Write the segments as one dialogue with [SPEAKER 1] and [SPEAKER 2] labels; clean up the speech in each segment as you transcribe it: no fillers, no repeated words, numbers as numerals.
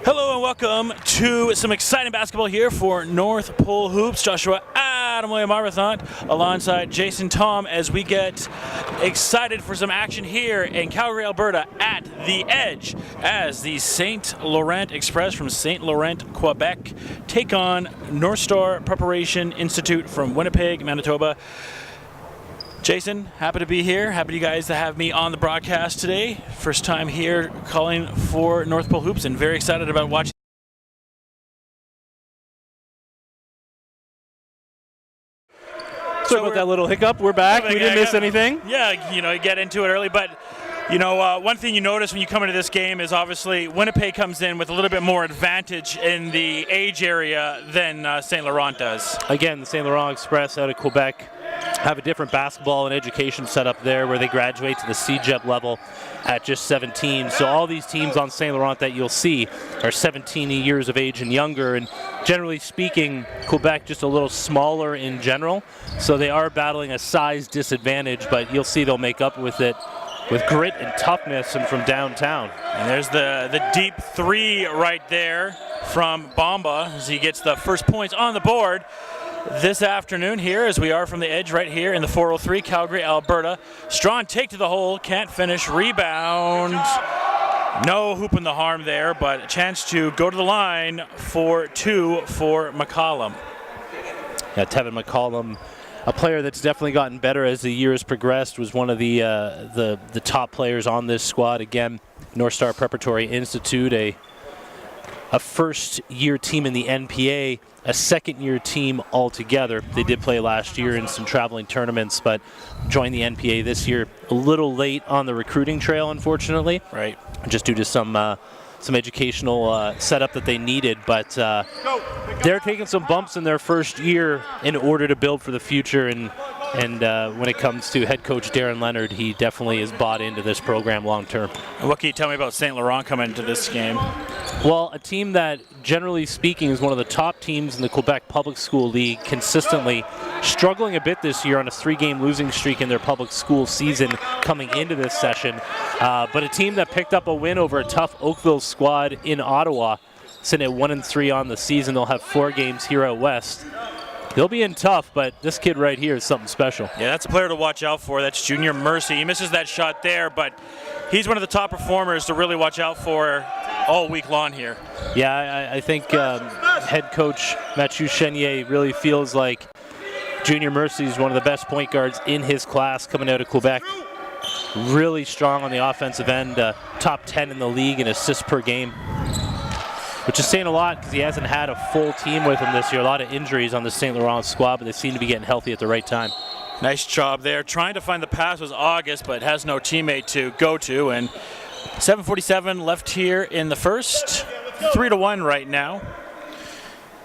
[SPEAKER 1] Hello and welcome to some exciting basketball here for North Pole Hoops. Joshua Adamoya Marathon alongside Jason Tom as we get excited for some action here in Calgary, Alberta at the Edge as the St. Laurent Express from St. Laurent, Quebec take on Northstar Preparation Institute from Winnipeg, Manitoba. Jason, happy to be here. Happy you guys to have me on the broadcast today. First time here calling for North Pole Hoops and very excited about watching.
[SPEAKER 2] Sorry about that little hiccup. We're back. We didn't miss anything.
[SPEAKER 1] Yeah, you get into it early, but one thing you notice when you come into this game is obviously Winnipeg comes in with a little bit more advantage in the age area than St. Laurent does.
[SPEAKER 2] Again, the St. Laurent Express out of Quebec have a different basketball and education setup there where they graduate to the CEGEP level at just 17. So all these teams on St. Laurent that you'll see are 17 years of age and younger, and generally speaking, Quebec just a little smaller in general. So they are battling a size disadvantage, but you'll see they'll make up with it with grit and toughness and from downtown.
[SPEAKER 1] And there's the deep three right there from Bamba as he gets the first points on the board this afternoon here as we are from the Edge right here in the 403, Calgary, Alberta. Strong take to the hole, can't finish, rebound. No hoop in the harm there, but a chance to go to the line for two for McCollum.
[SPEAKER 2] Yeah, Tevin McCollum, a player that's definitely gotten better as the years progressed, was one of the top players on this squad. Again, Northstar Preparatory Institute, a first-year team in the NPA, a second-year team altogether. They did play last year in some traveling tournaments, but joined the NPA this year a little late on the recruiting trail, unfortunately.
[SPEAKER 1] Right.
[SPEAKER 2] Just due to some educational setup that they needed, but they're taking some bumps in their first year in order to build for the future. And when it comes to head coach Darren Leonard, he definitely is bought into this program long term.
[SPEAKER 1] What can you tell me about St. Laurent coming into this game?
[SPEAKER 2] Well, a team that, generally speaking, is one of the top teams in the Quebec Public School League, consistently struggling a bit this year on a 3-game losing streak in their public school season coming into this session. But a team that picked up a win over a tough Oakville squad in Ottawa, sitting at 1-3 on the season. They'll have 4 games here out west. They'll be in tough, but this kid right here is something special.
[SPEAKER 1] Yeah, that's a player to watch out for. That's Junior Mercy. He misses that shot there, but he's one of the top performers to really watch out for all week long here.
[SPEAKER 2] Yeah, I think head coach Mathieu Chenier really feels like Junior Mercy is one of the best point guards in his class coming out of Quebec. Really strong on the offensive end, top 10 in the league in assists per game, which is saying a lot because he hasn't had a full team with him this year. A lot of injuries on the St. Laurent squad, but they seem to be getting healthy at the right time.
[SPEAKER 1] Nice job there. Trying to find the pass was August, but has no teammate to go to. And 7:47 left here in the first. 3-1 right now.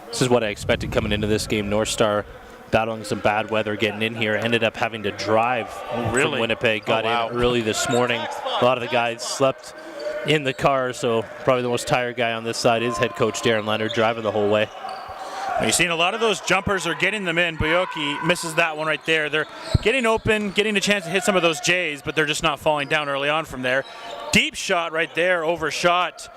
[SPEAKER 2] This is what I expected coming into this game. Northstar battling some bad weather getting in here. Ended up having to drive from Winnipeg. Got in early this morning. A lot of the guys slept in the car, so probably the most tired guy on this side is head coach Darren Leonard, driving the whole way.
[SPEAKER 1] You've seen a lot of those jumpers are getting them in. Buyoki misses that one right there. They're getting open, getting a chance to hit some of those J's, but they're just not falling down early on from there. Deep shot right there, overshot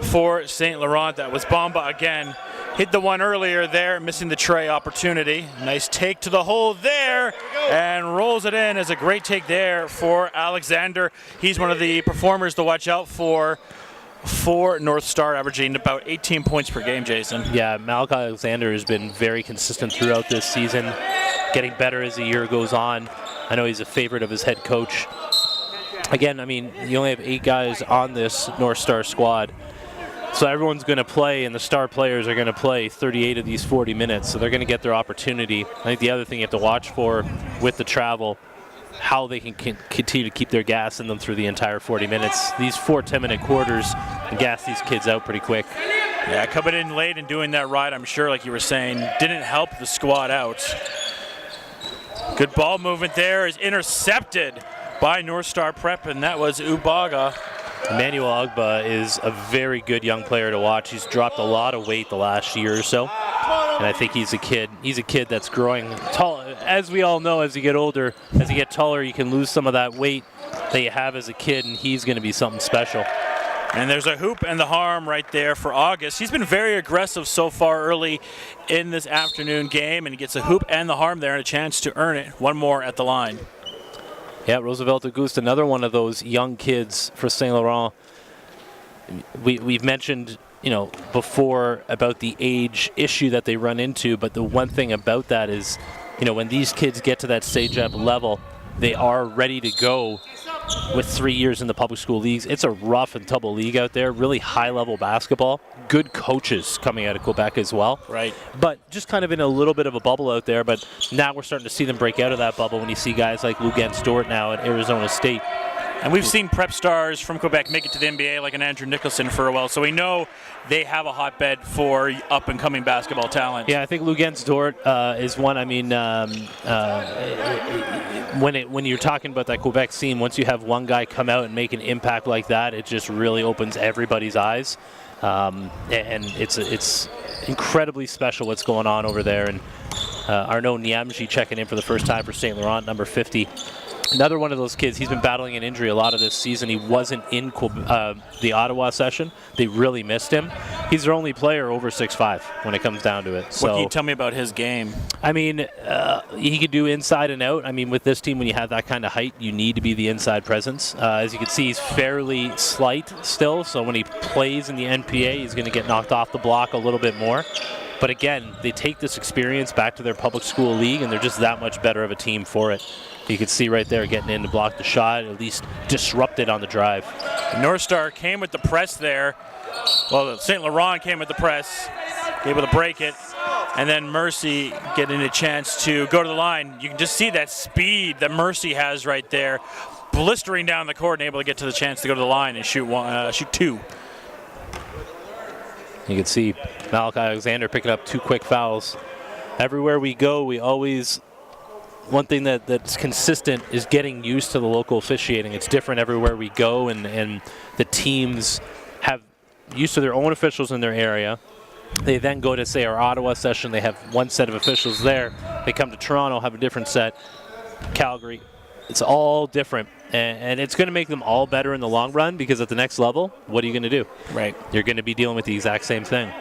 [SPEAKER 1] for St. Laurent. That was Bamba again. Hit the one earlier there, missing the tray opportunity. Nice take to the hole there, and rolls it in as a great take there for Alexander. He's one of the performers to watch out for Northstar, averaging about 18 points per game, Jason.
[SPEAKER 2] Yeah, Malak Alexander has been very consistent throughout this season, getting better as the year goes on. I know he's a favorite of his head coach. Again, I mean, you only have 8 guys on this Northstar squad. So everyone's going to play, and the star players are going to play 38 of these 40 minutes, so they're going to get their opportunity. I think the other thing you have to watch for with the travel, how they can continue to keep their gas in them through the entire 40 minutes. These 4 10-minute quarters can gas these kids out pretty quick.
[SPEAKER 1] Yeah, coming in late and doing that right, I'm sure, like you were saying, didn't help the squad out. Good ball movement there is intercepted by Northstar Prep, and that was Ubaga.
[SPEAKER 2] Emmanuel Agba is a very good young player to watch. He's dropped a lot of weight the last year or so, and I think he's a kid that's growing tall. As we all know, as you get older, as you get taller, you can lose some of that weight that you have as a kid, and he's going to be something special.
[SPEAKER 1] And there's a hoop and the harm right there for August. He's been very aggressive so far early in this afternoon game, and he gets a hoop and the harm there and a chance to earn it. One more at the line.
[SPEAKER 2] Yeah, Roosevelt Auguste, another one of those young kids for St. Laurent. We've mentioned, before about the age issue that they run into, but the one thing about that is, when these kids get to that stage-up level, they are ready to go with 3 years in the public school leagues. It's a rough and tumble league out there, really high-level basketball. Good coaches coming out of Quebec as well.
[SPEAKER 1] Right.
[SPEAKER 2] But just kind of in a little bit of a bubble out there, but now we're starting to see them break out of that bubble when you see guys like Lugan Stewart now at Arizona State.
[SPEAKER 1] And we've seen prep stars from Quebec make it to the NBA, like an Andrew Nicholson for a while, so we know they have a hotbed for up-and-coming basketball talent.
[SPEAKER 2] Yeah, I think Lugan Stewart is one. I mean, when you're talking about that Quebec scene, once you have one guy come out and make an impact like that, it just really opens everybody's eyes. And it's incredibly special what's going on over there. And Arnaud Niamji checking in for the first time for St. Laurent, number 50. Another one of those kids, he's been battling an injury a lot of this season. He wasn't in the Ottawa session. They really missed him. He's their only player over 6'5" when it comes down to it.
[SPEAKER 1] What can you tell me about his game?
[SPEAKER 2] I mean, he could do inside and out. I mean, with this team, when you have that kind of height, you need to be the inside presence. As you can see, he's fairly slight still, so when he plays in the NPA, he's going to get knocked off the block a little bit more. But again, they take this experience back to their public school league, and they're just that much better of a team for it. You can see right there getting in to block the shot, at least disrupt it on the drive.
[SPEAKER 1] Northstar came with the press there. Well, St. Laurent came with the press, able to break it, and then Mercy getting a chance to go to the line. You can just see that speed that Mercy has right there, blistering down the court and able to get to the chance to go to the line and shoot two.
[SPEAKER 2] You can see Malachi Alexander picking up 2 quick fouls. Everywhere we go, we always... One thing that's consistent is getting used to the local officiating. It's different everywhere we go, and the teams have used to their own officials in their area. They then go to, say, our Ottawa session. They have one set of officials there. They come to Toronto, have a different set. Calgary. It's all different, and it's going to make them all better in the long run, because at the next level, what are you going to do?
[SPEAKER 1] Right.
[SPEAKER 2] You're going to be dealing with the exact same thing.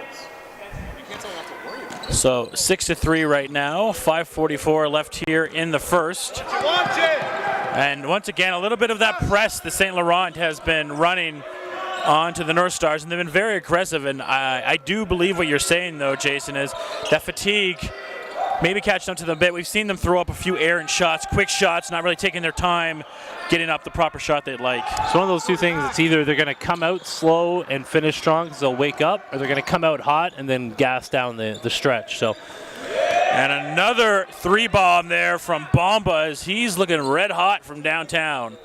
[SPEAKER 1] So 6-3 right now, 5:44 left here in the first. And once again, a little bit of that press that St. Laurent has been running onto the North Stars, and they've been very aggressive. And I do believe what you're saying, though, Jason, is that fatigue maybe catching up to them a bit. We've seen them throw up a few errant shots, quick shots, not really taking their time getting up the proper shot they'd like.
[SPEAKER 2] It's one of those two things. It's either they're going to come out slow and finish strong because they'll wake up, or they're going to come out hot and then gas down the stretch. So,
[SPEAKER 1] and another 3-bomb there from Bomba as he's looking red hot from downtown.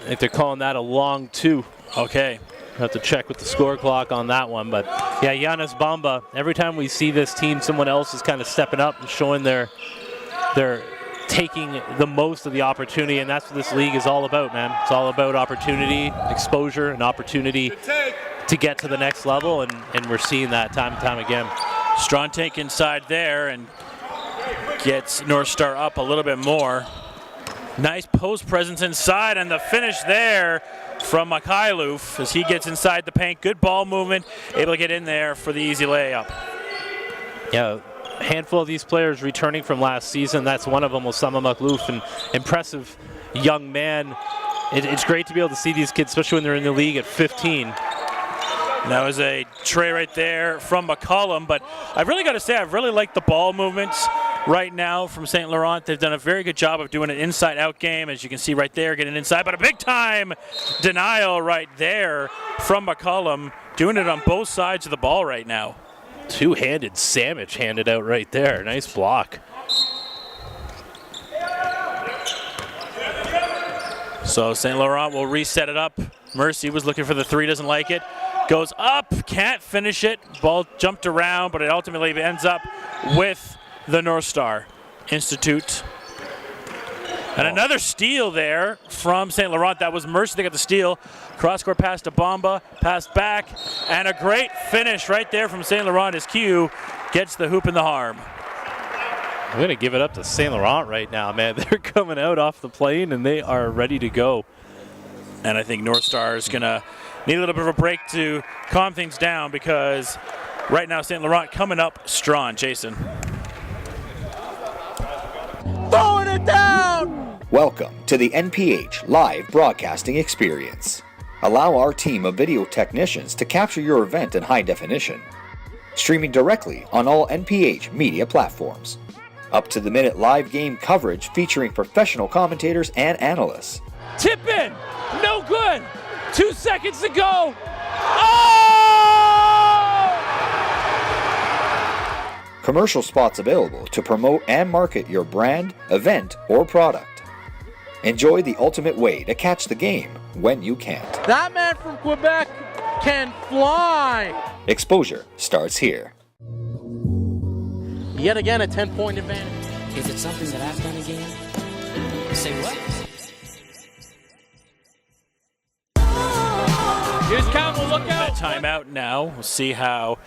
[SPEAKER 2] I think they're calling that a long 2.
[SPEAKER 1] Okay.
[SPEAKER 2] I'll have to check with the score clock on that one. But, yeah, Giannis Bamba, every time we see this team, someone else is kind of stepping up and showing they're taking the most of the opportunity, and that's what this league is all about, man. It's all about opportunity, exposure, and opportunity to get to the next level, and we're seeing that time and time again.
[SPEAKER 1] Strong take inside there and gets Northstar up a little bit more. Nice post presence inside, and the finish there from Mikhailov as he gets inside the paint. Good ball movement, able to get in there for the easy layup.
[SPEAKER 2] Yeah, a handful of these players returning from last season. That's one of them, Osama Maklouf, an impressive young man. It's great to be able to see these kids, especially when they're in the league at 15.
[SPEAKER 1] That was a tray right there from McCollum, but I've really got to say I've really liked the ball movements right now from St. Laurent. They've done a very good job of doing an inside-out game, as you can see right there, getting inside, but a big-time denial right there from McCollum, doing it on both sides of the ball right now.
[SPEAKER 2] Two-handed sandwich handed out right there. Nice block.
[SPEAKER 1] So St. Laurent will reset it up. Mercy was looking for the 3, doesn't like it. Goes up, can't finish it. Ball jumped around, but it ultimately ends up with the Northstar Institute. And another steal there from St. Laurent. That was Mercy that got the steal. Cross-court pass to Bomba, pass back, and a great finish right there from St. Laurent as Q gets the hoop and the harm.
[SPEAKER 2] I'm going to give it up to St. Laurent right now, man. They're coming out off the plane, and they are ready to go.
[SPEAKER 1] And I think Northstar is going to need a little bit of a break to calm things down because right now St. Laurent coming up strong. Jason.
[SPEAKER 3] Throwing it down!
[SPEAKER 4] Welcome to the NPH live broadcasting experience. Allow our team of video technicians to capture your event in high definition. Streaming directly on all NPH media platforms. Up-to-the-minute live game coverage featuring professional commentators and analysts.
[SPEAKER 3] Tip in! No good! 2 seconds to go! Oh!
[SPEAKER 4] Commercial spots available to promote and market your brand, event, or product. Enjoy the ultimate way to catch the game when you can't.
[SPEAKER 3] That man from Quebec can fly!
[SPEAKER 4] Exposure starts here.
[SPEAKER 3] Yet again, a 10-point advantage.
[SPEAKER 5] Is it something that I've done again? Say what?
[SPEAKER 3] Here's Campbell, look out!
[SPEAKER 1] Timeout now. We'll see how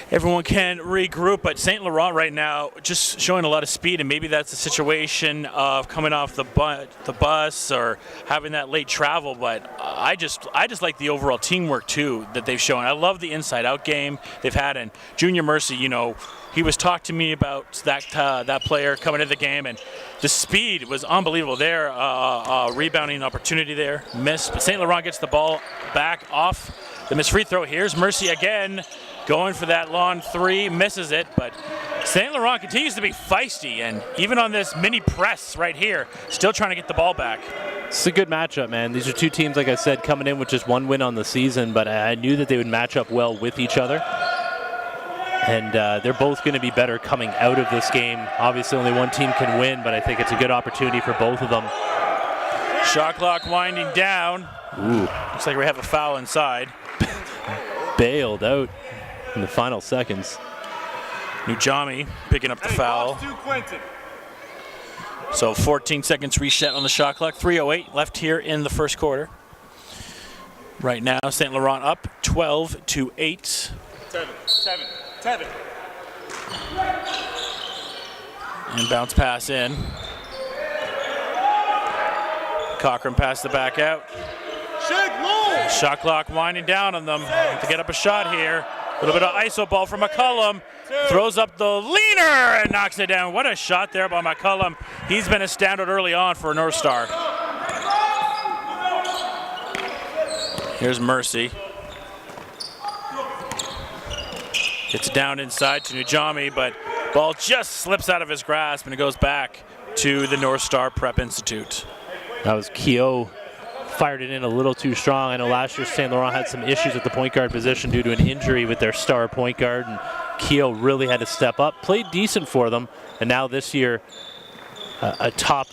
[SPEAKER 1] everyone can regroup, but St. Laurent right now just showing a lot of speed, and maybe that's a situation of coming off the bus or having that late travel, but I just like the overall teamwork too that they've shown. I love the inside-out game they've had, and Junior Mercy, you know, he was talking to me about that player coming into the game, and the speed was unbelievable there. Rebounding opportunity there, missed, but St. Laurent gets the ball back off the missed free throw. Here's Mercy again, going for that long three, misses it, but St. Laurent continues to be feisty, and even on this mini press right here, still trying to get the ball back.
[SPEAKER 2] It's a good matchup, man. These are two teams, like I said, coming in with just one win on the season, but I knew that they would match up well with each other. And they're both going to be better coming out of this game. Obviously, only one team can win, but I think it's a good opportunity for both of them.
[SPEAKER 1] Shot clock winding down.
[SPEAKER 2] Ooh.
[SPEAKER 1] Looks like we have a foul inside.
[SPEAKER 2] Bailed out in the final seconds.
[SPEAKER 1] Nujami picking up the foul. So 14 seconds reset on the shot clock. 3:08 left here in the first quarter. Right now, St. Laurent up 12-8.
[SPEAKER 6] 7.
[SPEAKER 1] And bounce pass in. Cochran passed the back out. Shot clock winding down on them to get up a shot here. A little bit of iso ball from McCullum. Throws up the leaner and knocks it down. What a shot there by McCullum. He's been a standout early on for Northstar. Here's Mercy. Gets it down inside to Nujami, but ball just slips out of his grasp and it goes back to the Northstar Prep Institute.
[SPEAKER 2] That was Keogh. Fired it in a little too strong. I know last year St. Laurent had some issues at the point guard position due to an injury with their star point guard, and Keogh really had to step up. Played decent for them, and now this year a top,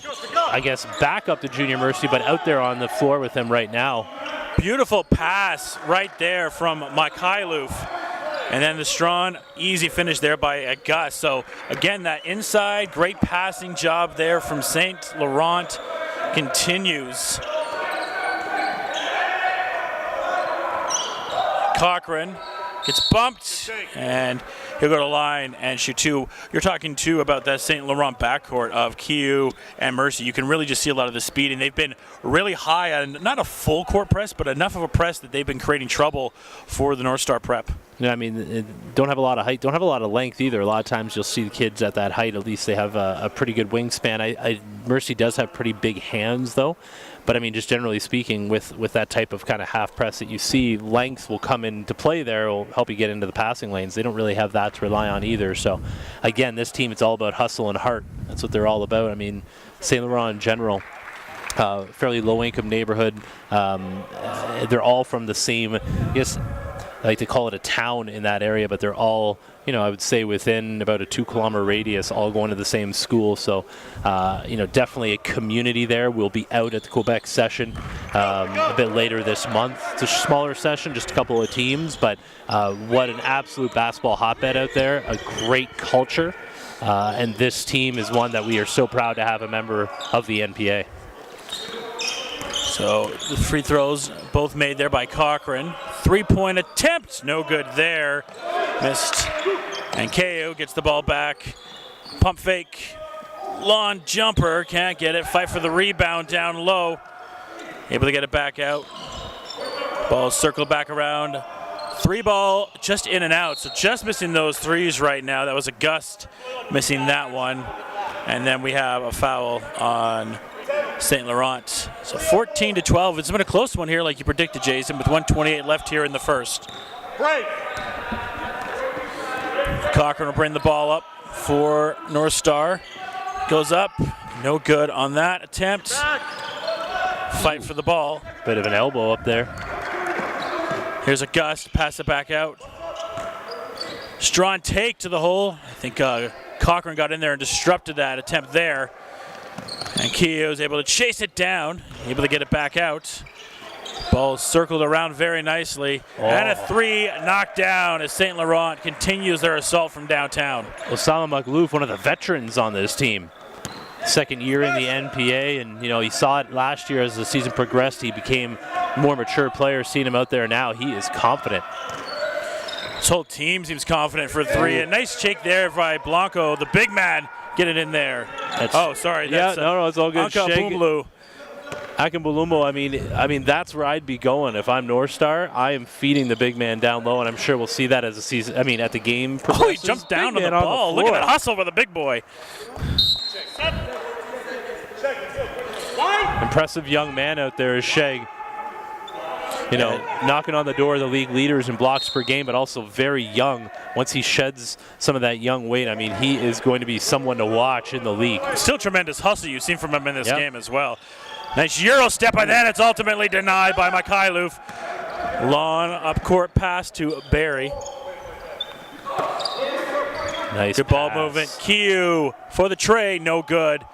[SPEAKER 2] I guess, backup to Junior Mercy, but out there on the floor with him right now.
[SPEAKER 1] Beautiful pass right there from Mikhailov. And then the strong, easy finish there by Gus. So again, that inside, great passing job there from St. Laurent continues. Cochran gets bumped, and he'll go to line and shoot two. You're talking too about that St. Laurent backcourt of Keogh and Mercy. You can really just see a lot of the speed, and they've been really high on not a full court press, but enough of a press that they've been creating trouble for the Northstar Prep.
[SPEAKER 2] Yeah, I mean, don't have a lot of height, don't have a lot of length either. A lot of times you'll see the kids at that height, at least they have a pretty good wingspan. Mercy does have pretty big hands though, but I mean, just generally speaking, with that type of kind of half press that you see, length will come into play there, will help you get into the passing lanes. They don't really have that to rely on either. So again, this team, it's all about hustle and heart. That's what they're all about. I mean, St. Laurent in general, fairly low-income neighborhood. They're all from the same, I guess, I like to call it a town in that area, but they're all, you know, I would say within about a 2-kilometer radius, all going to the same school. So, you know, definitely a community there. We'll be out at the Quebec session a bit later this month. It's a smaller session, just a couple of teams, but what an absolute basketball hotbed out there, a great culture. And this team is one that we are so proud to have a member of the NPA.
[SPEAKER 1] So the free throws both made there by Cochran. 3-point attempt, no good there. Missed. And Keogh gets the ball back. Pump fake. Long jumper, can't get it. Fight for the rebound down low. Able to get it back out. Ball circled back around. 3 ball, just in and out. So just missing those threes right now. That was a gust missing that one. And then we have a foul on St. Laurent. So 14-12. It's been a close one here, like you predicted, Jason, with 1:28 left here in the first.
[SPEAKER 3] Break.
[SPEAKER 1] Cochran will bring the ball up for Northstar. Goes up. No good on that attempt. Fight for the ball.
[SPEAKER 2] Bit of an elbow up there.
[SPEAKER 1] Here's a gust. Pass it back out. Strong take to the hole. I think Cochran got in there and disrupted that attempt there. And Keogh is able to chase it down, able to get it back out. Ball circled around very nicely. And a 3 knocked down as St. Laurent continues their assault from downtown.
[SPEAKER 2] Osama Makhlouf, one of the veterans on this team. Second year in the NPA, and you saw it last year as the season progressed. He became a more mature player. Seeing him out there now, he is confident.
[SPEAKER 1] This whole team seems confident for 3. A nice shake there by Blanco, the big man, get it in there. Sorry.
[SPEAKER 2] Yeah, no, it's all good.
[SPEAKER 1] Bumblou.
[SPEAKER 2] Akambulumo, I mean, that's where I'd be going if I'm Northstar. I am feeding the big man down low, and I'm sure we'll see that as the season. I mean, at the game progresses.
[SPEAKER 1] Oh, he jumped down on the ball. Look at that hustle for the big boy.
[SPEAKER 2] Impressive young man out there is Sheg. Knocking on the door of the league leaders in blocks per game, but also very young. Once he sheds some of that young weight, I mean, he is going to be someone to watch in the league.
[SPEAKER 1] Still tremendous hustle you've seen from him in this game as well. Nice Euro step by that. It's ultimately denied by Mikhailov. Long up-court pass to Barry.
[SPEAKER 2] Nice
[SPEAKER 1] good ball movement. Keogh for the tray, no good.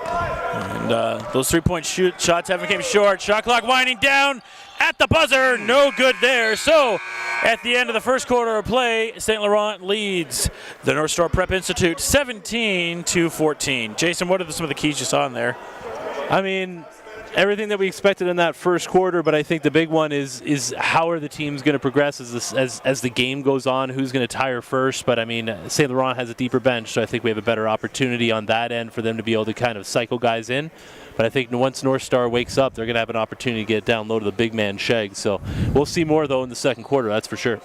[SPEAKER 1] And those three-point shots haven't came short. Shot clock winding down at the buzzer. No good there. So at the end of the first quarter of play, St. Laurent leads the Northstar Prep Institute 17-14. Jason, what are some of the keys you saw in there?
[SPEAKER 2] I mean, everything that we expected in that first quarter, but I think the big one is how are the teams going to progress as the game goes on, who's going to tire first. But I mean, St. Laurent has a deeper bench, so I think we have a better opportunity on that end for them to be able to kind of cycle guys in. But I think once Northstar wakes up, they're going to have an opportunity to get down low to the big man Sheg. So we'll see more, though, in the second quarter, that's for sure.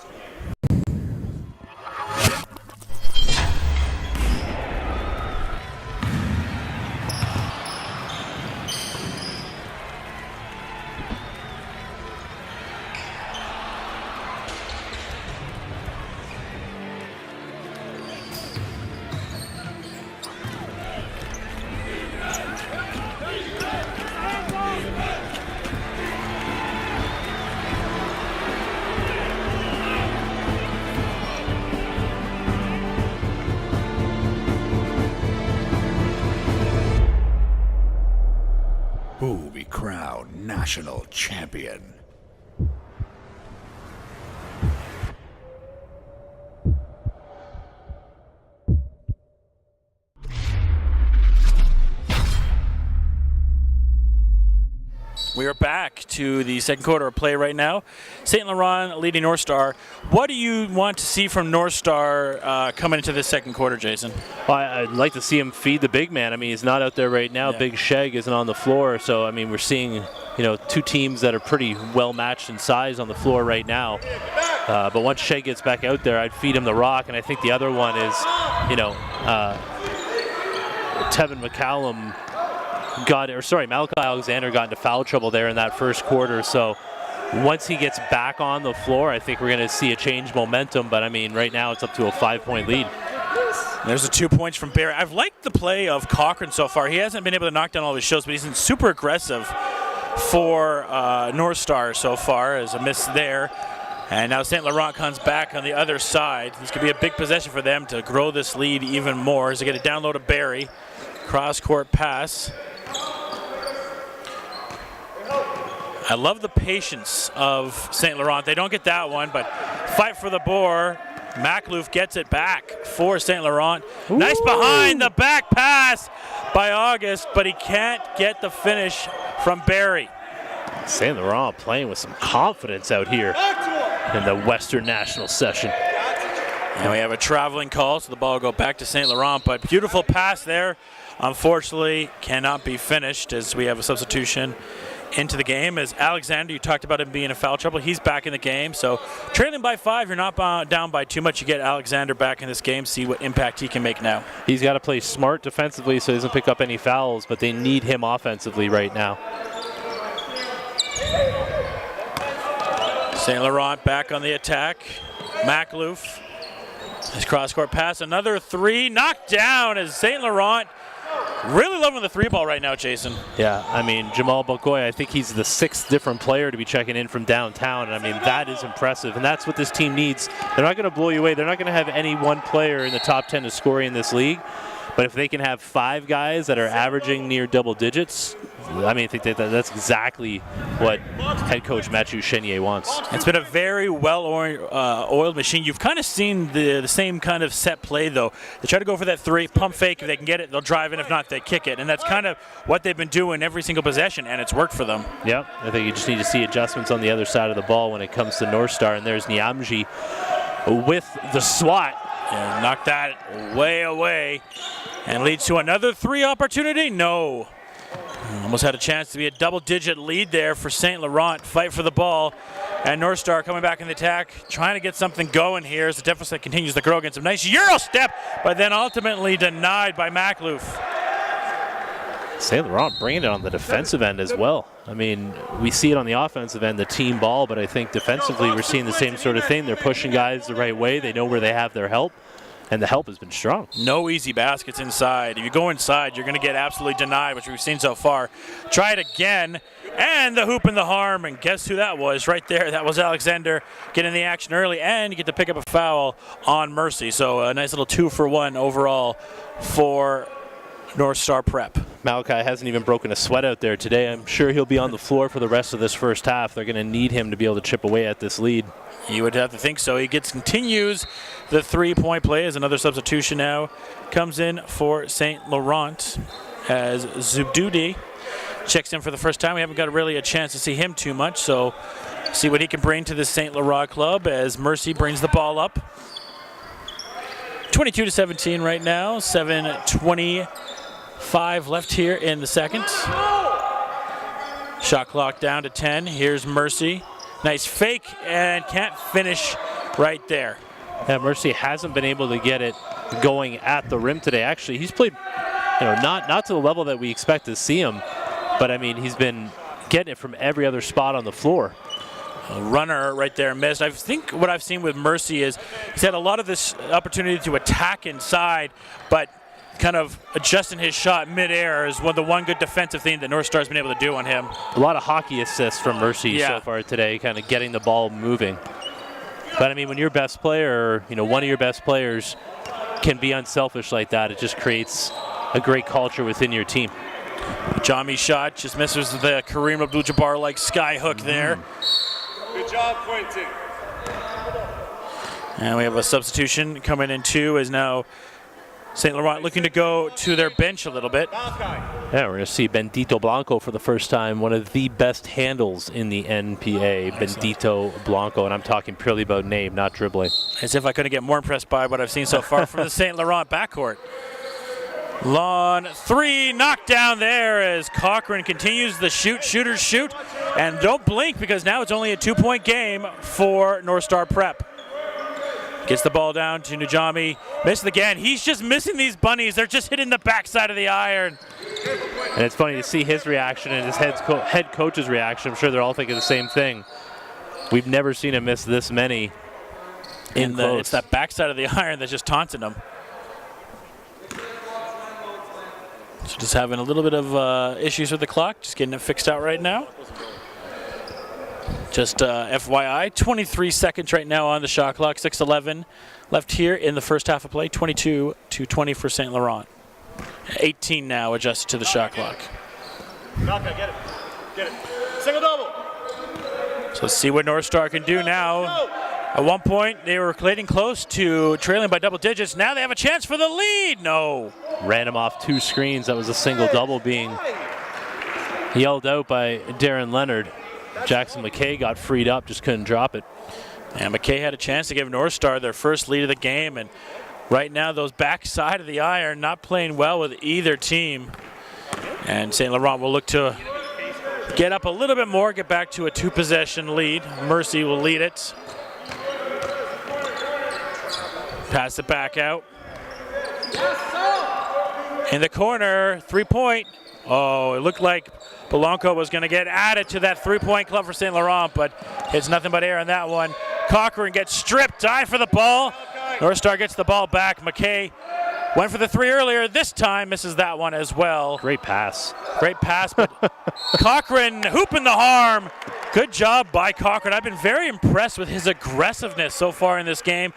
[SPEAKER 6] Who will be crowned national champion?
[SPEAKER 1] We are back to the second quarter of play right now. St. Laurent leading Northstar. What do you want to see from Northstar coming into this second quarter, Jason?
[SPEAKER 2] Well, I'd like to see him feed the big man. I mean, he's not out there right now. Yeah. Big Sheg isn't on the floor. So, I mean, we're seeing, two teams that are pretty well matched in size on the floor right now. But once Sheg gets back out there, I'd feed him the rock. And I think the other one is, Tevin McCallum Malachi Alexander got into foul trouble there in that first quarter. So once he gets back on the floor, I think we're going to see a change momentum. But I mean, right now it's up to a 5-point lead.
[SPEAKER 1] There's the 2 points from Barry. I've liked the play of Cochran so far. He hasn't been able to knock down all of his shots, but he's been super aggressive for Northstar so far. As a miss there. And now St. Laurent comes back on the other side. This could be a big possession for them to grow this lead even more as they get it down low to Barry. Cross-court pass. I love the patience of St. Laurent. They don't get that one, but fight for the board. Makhlouf gets it back for St. Laurent. Ooh. Nice behind the back pass by August, but he can't get the finish from Barry.
[SPEAKER 2] St. Laurent playing with some confidence out here in the Western National session.
[SPEAKER 1] And we have a traveling call, so the ball will go back to St. Laurent, but beautiful pass there. Unfortunately, cannot be finished as we have a substitution into the game as Alexander, you talked about him being in foul trouble. He's back in the game. So trailing by 5, you're not down by too much. You get Alexander back in this game, see what impact he can make now.
[SPEAKER 2] He's got to play smart defensively so he doesn't pick up any fouls, but they need him offensively right now.
[SPEAKER 1] St. Laurent back on the attack. Makloof. His cross-court pass. Another 3 knocked down as St. Laurent really loving the 3-ball right now, Jason.
[SPEAKER 2] Yeah, I mean, Jamal Bokoy, I think he's the 6th different player to be checking in from downtown. And I mean, that is impressive. And that's what this team needs. They're not going to blow you away. They're not going to have any one player in the top 10 to score in this league. But if they can have 5 guys that are averaging near double digits, I mean, I think that's exactly what head coach Mathieu Chenier wants.
[SPEAKER 1] It's been a very well-oiled machine. You've kind of seen the same kind of set play, though. They try to go for that 3, pump fake. If they can get it, they'll drive in. If not, they kick it. And that's kind of what they've been doing every single possession, and it's worked for them.
[SPEAKER 2] Yep. I think you just need to see adjustments on the other side of the ball when it comes to Northstar. And there's Niamji with the swat.
[SPEAKER 1] And knocked that way away and leads to another 3 opportunity. No. Almost had a chance to be a double-digit lead there for St. Laurent. Fight for the ball. And Northstar coming back in the attack, trying to get something going here as the deficit continues to grow against him. Nice Euro step, but then ultimately denied by Makloof.
[SPEAKER 2] St. Laurent bringing it on the defensive end as well. I mean, we see it on the offensive end, the team ball, but I think defensively we're seeing the same sort of thing. They're pushing guys the right way. They know where they have their help, and the help has been strong.
[SPEAKER 1] No easy baskets inside. If you go inside, you're going to get absolutely denied, which we've seen so far. Try it again, and the hoop and the harm, and guess who that was right there? That was Alexander getting the action early, and you get to pick up a foul on Mercy. So a nice little 2-for-1 overall for Northstar Prep.
[SPEAKER 2] Malachi hasn't even broken a sweat out there today. I'm sure he'll be on the floor for the rest of this first half. They're going to need him to be able to chip away at this lead.
[SPEAKER 1] You would have to think so. He continues the 3-point play as another substitution now comes in for St. Laurent as Zubdudi checks in for the first time. We haven't got really a chance to see him too much, so see what he can bring to the St. Laurent club as Mercy brings the ball up. 22-17 right now. 7:25 left here in the second. Shot clock down to 10. Here's Mercy. Nice fake and can't finish right there.
[SPEAKER 2] Yeah, Mercy hasn't been able to get it going at the rim today. Actually, he's played, not to the level that we expect to see him, but I mean, he's been getting it from every other spot on the floor.
[SPEAKER 1] A runner right there missed. I think what I've seen with Mercy is he's had a lot of this opportunity to attack inside, but kind of adjusting his shot midair is the one good defensive thing that Northstar's been able to do on him.
[SPEAKER 2] A lot of hockey assists from Mercy so far today, kind of getting the ball moving. But I mean, when your best player, one of your best players can be unselfish like that, it just creates a great culture within your team.
[SPEAKER 1] Jami's shot just misses the Kareem Abdul-Jabbar-like sky hook there.
[SPEAKER 7] Good job, Quentin.
[SPEAKER 1] And we have a substitution coming in too, as now St. Laurent looking to go to their bench a little bit.
[SPEAKER 2] Yeah, we're going to see Bendito Blanco for the first time, one of the best handles in the NPA, Bendito Blanco, and I'm talking purely about name, not dribbling.
[SPEAKER 1] As if I couldn't get more impressed by what I've seen so far from the St. Laurent backcourt. Long 3 knocked down there as Cochran continues the shooters shoot, and don't blink because now it's only a 2-point game for Northstar Prep. Gets the ball down to Nujami. Missed again. He's just missing these bunnies. They're just hitting the backside of the iron.
[SPEAKER 2] And it's funny to see his reaction and his head coach's reaction. I'm sure they're all thinking the same thing. We've never seen him miss this many in close.
[SPEAKER 1] It's that backside of the iron that's just taunting him. So just having a little bit of issues with the clock. Just getting it fixed out right now. Just FYI, 23 seconds right now on the shot clock. 6:11 left here in the first half of play. 22-20 for St. Laurent. 18 now adjusted to the shot clock.
[SPEAKER 7] Get it. Single double.
[SPEAKER 1] So let's see what Northstar can do now. At one point, they were getting close to trailing by double digits. Now they have a chance for the lead. No.
[SPEAKER 2] Ran him off 2 screens. That was a single double being yelled out by Darren Leonard. Jackson McKay got freed up, just couldn't drop it.
[SPEAKER 1] And McKay had a chance to give Northstar their first lead of the game, and right now those backside of the iron not playing well with either team. And St. Laurent will look to get up a little bit more, get back to a 2-possession lead. Mercy will lead it. Pass it back out. In the corner, 3-point. Oh, it looked like Polanco was going to get added to that 3-point club for St. Laurent, but it's nothing but air on that one. Cochran gets stripped, dive for the ball. Northstar gets the ball back. McKay went for the 3 earlier. This time misses that one as well.
[SPEAKER 2] Great pass.
[SPEAKER 1] Great pass, but Cochran hooping the harm. Good job by Cochran. I've been very impressed with his aggressiveness so far in this game.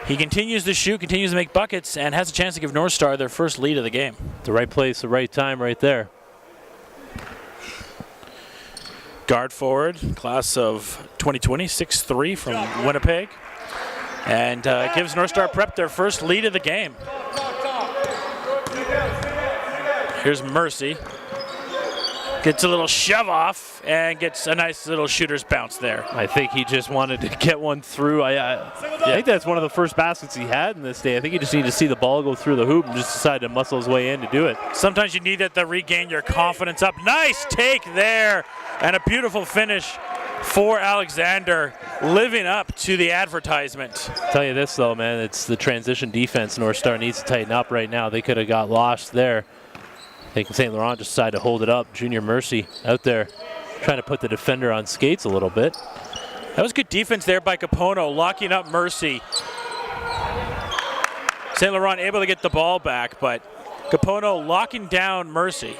[SPEAKER 1] He continues to shoot, continues to make buckets, and has a chance to give Northstar their first lead of the game.
[SPEAKER 2] The right place, the right time right there.
[SPEAKER 1] Guard forward, class of 2020, 6'3" from Winnipeg. And gives Northstar Prep their first lead of the game. Here's Mercy. Gets a little shove off and gets a nice little shooter's bounce there.
[SPEAKER 2] I think he just wanted to get one through. I think that's one of the first baskets he had in this day. I think he just needed to see the ball go through the hoop and just decided to muscle his way in to do it.
[SPEAKER 1] Sometimes you need that to regain your confidence up. Nice take there and a beautiful finish for Alexander, living up to the advertisement.
[SPEAKER 2] I'll tell you this though, man, it's the transition defense Northstar needs to tighten up right now. They could have got lost there. I think St. Laurent just decided to hold it up. Junior Mercy out there trying to put the defender on skates a little bit.
[SPEAKER 1] That was good defense there by Capono, locking up Mercy. St. Laurent able to get the ball back, but Capono locking down Mercy.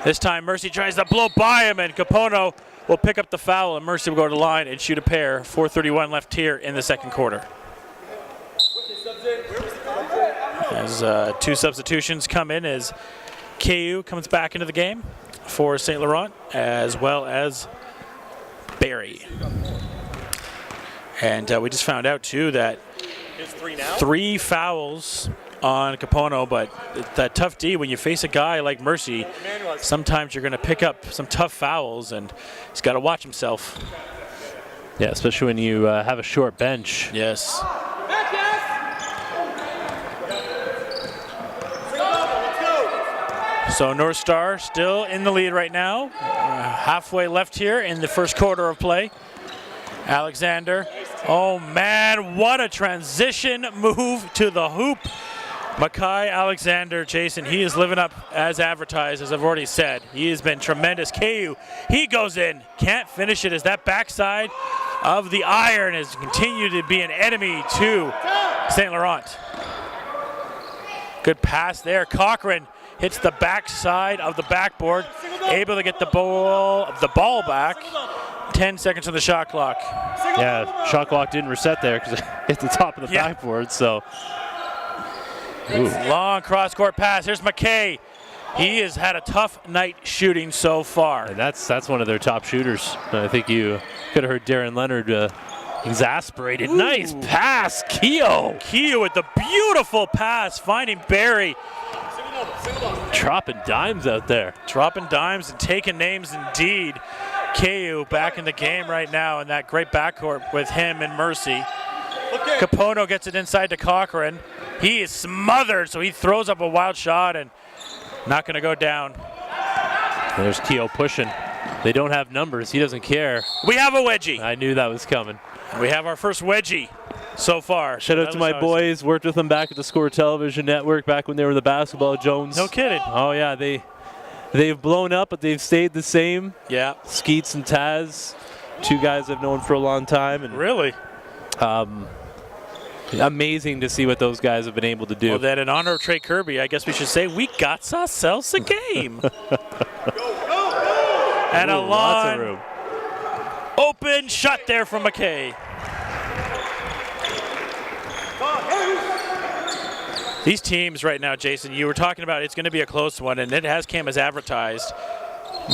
[SPEAKER 1] This time Mercy tries to blow by him, and Capono will pick up the foul, and Mercy will go to the line and shoot a pair. 4:31 left here in the second quarter. As 2 substitutions come in as KU comes back into the game for St. Laurent, as well as Barry. And we just found out, too, that 3 fouls on Capono, but that tough D, when you face a guy like Mercy, sometimes you're going to pick up some tough fouls, and he's got to watch himself.
[SPEAKER 2] Yeah, especially when you have a short bench.
[SPEAKER 1] Yes. So Northstar still in the lead right now. Halfway left here in the first quarter of play. Alexander. Oh man, what a transition move to the hoop. Makai Alexander, Jason, he is living up as advertised, as I've already said. He has been tremendous. KU, he goes in, can't finish it as that backside of the iron has continued to be an enemy to St. Laurent. Good pass there. Cochran hits the backside of the backboard, able to get the ball back. 10 seconds on the shot clock.
[SPEAKER 2] Yeah, shot clock didn't reset there because it hit the top of the backboard, so.
[SPEAKER 1] Ooh. Long cross-court pass. Here's McKay. He has had a tough night shooting so far.
[SPEAKER 2] And that's one of their top shooters. I think you could have heard Darren Leonard exasperated. Ooh. Nice pass, Keogh.
[SPEAKER 1] Keogh with the beautiful pass, finding Barry.
[SPEAKER 2] Dropping dimes out there.
[SPEAKER 1] Dropping dimes and taking names indeed. KU back in the game right now in that great backcourt with him and Mercy. Capono gets it inside to Cochran. He is smothered, so he throws up a wild shot and not going to go down.
[SPEAKER 2] There's Keogh pushing. They don't have numbers. He doesn't care.
[SPEAKER 1] We have a wedgie.
[SPEAKER 2] I knew that was coming.
[SPEAKER 1] We have our first wedgie so far.
[SPEAKER 2] Shout out to my boys. Worked with them back at the Score Television Network back when they were the Basketball Jones.
[SPEAKER 1] No kidding.
[SPEAKER 2] Oh, yeah. They've blown up, but they've stayed the same.
[SPEAKER 1] Yeah.
[SPEAKER 2] Skeets and Taz, 2 guys I've known for a long time. And
[SPEAKER 1] really?
[SPEAKER 2] Amazing to see what those guys have been able to do.
[SPEAKER 1] Well, then in honor of Trey Kirby, I guess we should say we got ourselves a game. And a long open shot there from McKay. These teams right now, Jason, you were talking about it's going to be a close one, and it has came as advertised.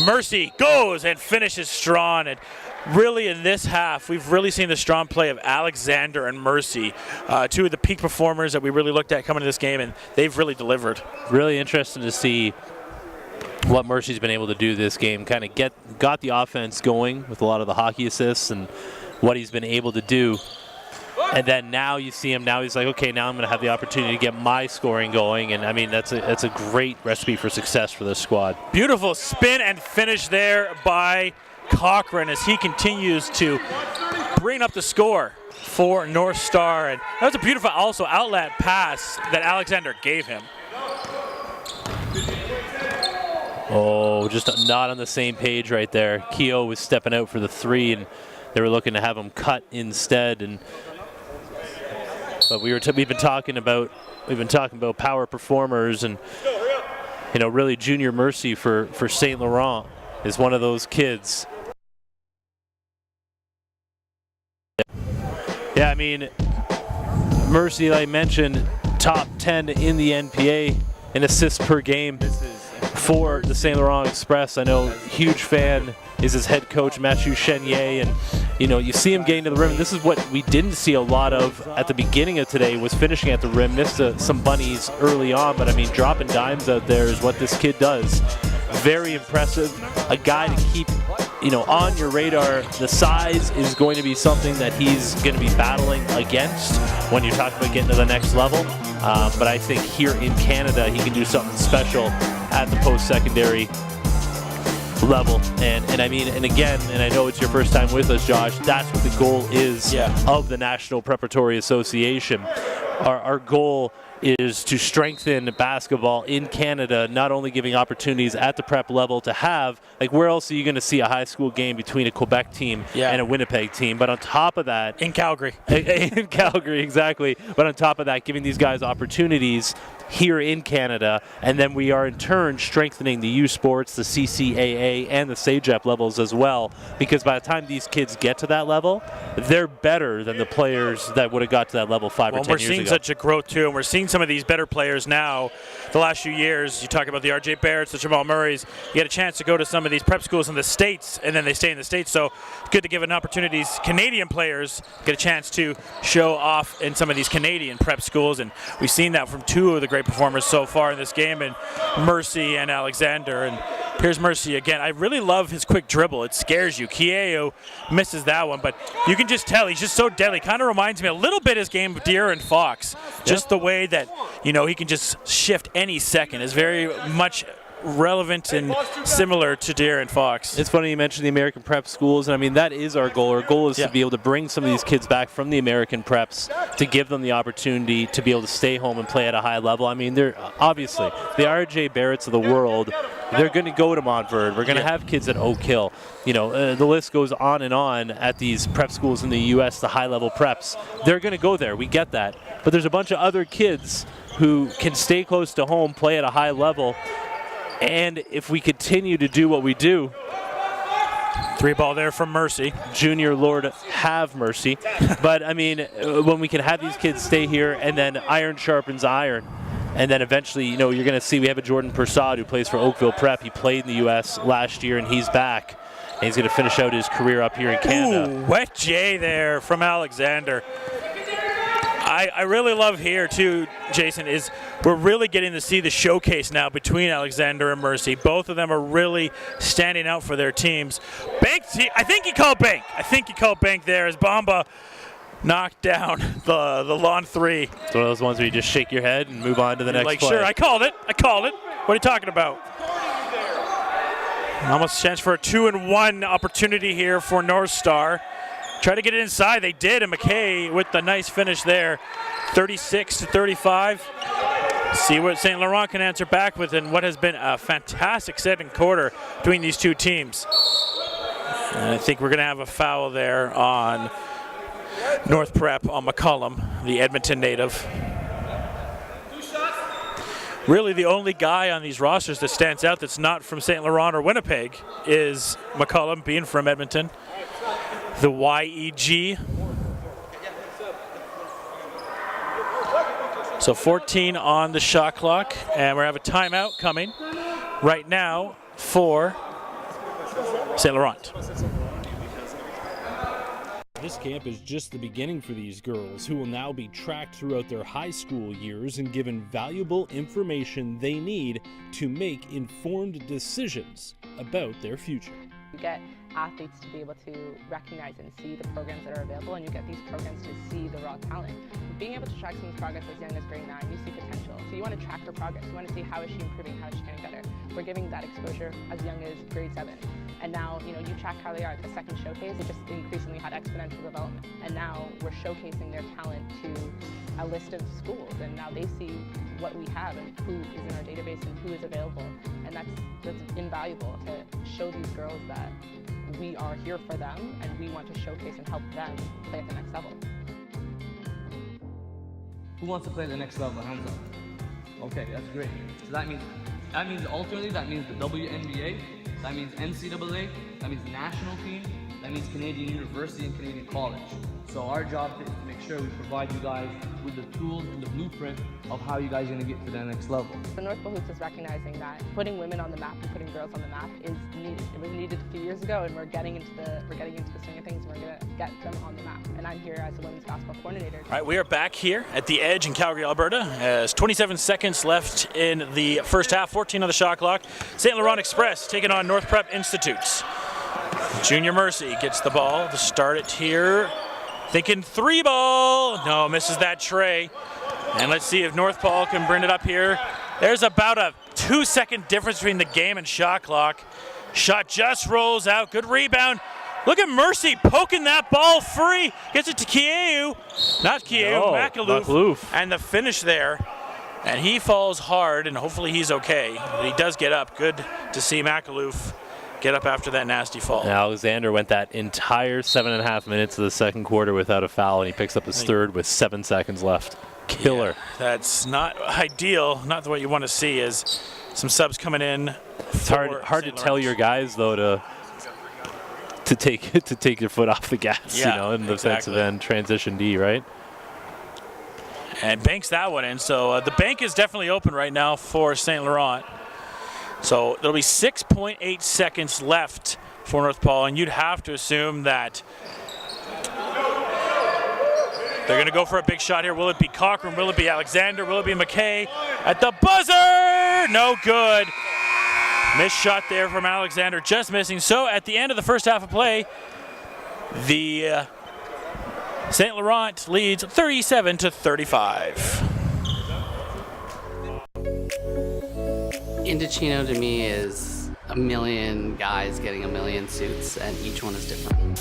[SPEAKER 1] Mercy goes and finishes strong. And really in this half, we've really seen the strong play of Alexander and Mercy, 2 of the peak performers that we really looked at coming to this game, and they've really delivered.
[SPEAKER 2] Really interesting to see what Mercy's been able to do this game, kind of got the offense going with a lot of the hockey assists and what he's been able to do. And then now you see him, now he's like, okay, now I'm going to have the opportunity to get my scoring going. And I mean, that's a great recipe for success for this squad.
[SPEAKER 1] Beautiful spin and finish there by Cochran as he continues to bring up the score for Northstar. And that was a beautiful also outlet pass that Alexander gave him.
[SPEAKER 2] Oh, just not on the same page right there. Keogh was stepping out for the 3, and they were looking to have him cut instead. But we've been talking about power performers, and really Junior Mercy for St. Laurent is one of those kids. Yeah, I mean, Mercy, like I mentioned, top 10 in the NPA in assists per game for the St. Laurent Express. I know, huge fan is his head coach, Mathieu Chenier, and you see him getting to the rim. And this is what we didn't see a lot of at the beginning of today, was finishing at the rim. Missed some bunnies early on, but I mean, dropping dimes out there is what this kid does. Very impressive. A guy to keep on your radar. The size is going to be something that he's going to be battling against when you're talking about getting to the next level. But I think here in Canada, he can do something special at the post-secondary level. And I mean, and again, and I know it's your first time with us, Josh, that's what the goal is of the National Preparatory Association. Our goal is to strengthen basketball in Canada, not only giving opportunities at the prep level to have, like, where else are you going to see a high school game between a Quebec team and a Winnipeg team? But on top of that,
[SPEAKER 1] in Calgary.
[SPEAKER 2] In Calgary, exactly. But on top of that, giving these guys opportunities here in Canada, and then we are in turn strengthening the U Sports, the CCAA, and the SAGEP levels as well, because by the time these kids get to that level, they're better than the players that would have got to that level 5 or 10 years ago.
[SPEAKER 1] We're seeing such a growth too, and we're seeing some of these better players now. The last few years, you talk about the RJ Barretts, the Jamal Murrays, you get a chance to go to some of these prep schools in the States, and then they stay in the States, so it's good to give an opportunity. Canadian players get a chance to show off in some of these Canadian prep schools, and we've seen that from two of the great performers so far in this game, and Mercy and Alexander. And here's Mercy again. I really love his quick dribble. It scares you. Keogh misses that one, but you can just tell he's just so deadly. Kind of reminds me a little bit his game of De'Aaron Fox. Just the way that, he can just shift any second is very much relevant and similar to De'Aaron Fox.
[SPEAKER 2] It's funny you mentioned the American prep schools, and I mean, that is our goal. Our goal is to be able to bring some of these kids back from the American preps to give them the opportunity to be able to stay home and play at a high level. I mean, they're obviously the RJ Barretts of the world. They're going to go to Montverde. We're going to have kids at Oak Hill. The list goes on and on at these prep schools in the U.S., the high-level preps. They're going to go there. We get that. But there's a bunch of other kids who can stay close to home, play at a high level. And if we continue to do what we do,
[SPEAKER 1] 3-ball there from Mercy.
[SPEAKER 2] Junior, Lord have mercy. But I mean, when we can have these kids stay here, and then iron sharpens iron, and then eventually, you're going to see we have a Jordan Persad who plays for Oakville Prep. He played in the U.S. last year, and he's back. And he's going to finish out his career up here in Canada.
[SPEAKER 1] Ooh, wet J there from Alexander. I really love here too, Jason, is we're really getting to see the showcase now between Alexander and Mercy. Both of them are really standing out for their teams. Bank, I think he called bank. I think he called bank there as Bamba knocked down the lawn 3.
[SPEAKER 2] It's one of those ones where you just shake your head and move on to the next play.
[SPEAKER 1] Sure, I called it. What are you talking about? Almost a chance for a 2-and-1 opportunity here for Northstar. Try to get it inside. They did, and McKay with the nice finish there, 36-35. See what St. Laurent can answer back with in what has been a fantastic second quarter between these two teams. And I think we're going to have a foul there on North Prep on McCullum, the Edmonton native. Really the only guy on these rosters that stands out that's not from St. Laurent or Winnipeg is McCullum, being from Edmonton. The YEG. So 14 on the shot clock, and we have a timeout coming right now for St. Laurent.
[SPEAKER 8] This camp is just the beginning for these girls, who will now be tracked throughout their high school years and given valuable information they need to make informed decisions about their future.
[SPEAKER 9] You get athletes to be able to recognize and see the programs that are available, and you get these programs to see the raw talent. Being able to track someone's progress as young as grade 9, you see potential. So you want to track her progress. You want to see how is she improving, how is she getting better. We're giving that exposure as young as grade 7. And now, you track how they are at the second showcase. It just increasingly had exponential development. And now we're showcasing their talent to a list of schools, and now they see what we have and who is in our database and who is available. And that's invaluable to show these girls that we are here for them and we want to showcase and help them play at the next level.
[SPEAKER 10] Who wants to play at the next level? Hands up. Okay, that's great. So that means ultimately, that means the WNBA, that means NCAA, that means national team, that means Canadian University and Canadian College. So our job is to make sure we provide you guys with the tools and the blueprint of how you guys are going to get to the next level.
[SPEAKER 9] The North Pole Hoops is recognizing that putting women on the map and putting girls on the map is needed. It was needed a few years ago, and we're getting into the swing of things, and we're going to get them on the map. And I'm here as a women's basketball coordinator.
[SPEAKER 1] All right, we are back here at the Edge in Calgary, Alberta, as 27 seconds left in the first half, 14 on the shot clock. St. Laurent Express taking on North Prep Institutes. Junior Mercy gets the ball to start it here. Thinking 3 ball. No, misses that tray. And let's see if North Paul can bring it up here. There's about a 2-second difference between the game and shot clock. Shot just rolls out. Good rebound. Look at Mercy poking that ball free. Gets it to Kieu. Not Kieu, Makaloof. And the finish there. And he falls hard, and hopefully he's okay. But he does get up. Good to see Makaloof get up after that nasty fall.
[SPEAKER 2] And Alexander went that entire 7.5 minutes of the second quarter without a foul, and he picks up his third with 7 seconds left. Killer.
[SPEAKER 1] Yeah, that's not ideal. Not what you want to see is some subs coming in.
[SPEAKER 2] It's hard to tell your guys though to take your foot off the gas, in the defensive end, transition D, right?
[SPEAKER 1] And banks that one in. So the bank is definitely open right now for St. Laurent. So there'll be 6.8 seconds left for North Paul, and you'd have to assume that they're going to go for a big shot here. Will it be Cochran? Will it be Alexander? Will it be McKay? At the buzzer! No good. Missed shot there from Alexander, just missing. So at the end of the first half of play, the St. Laurent leads 37-35.
[SPEAKER 5] Indochino to me is a million guys getting a million suits, and each one is different.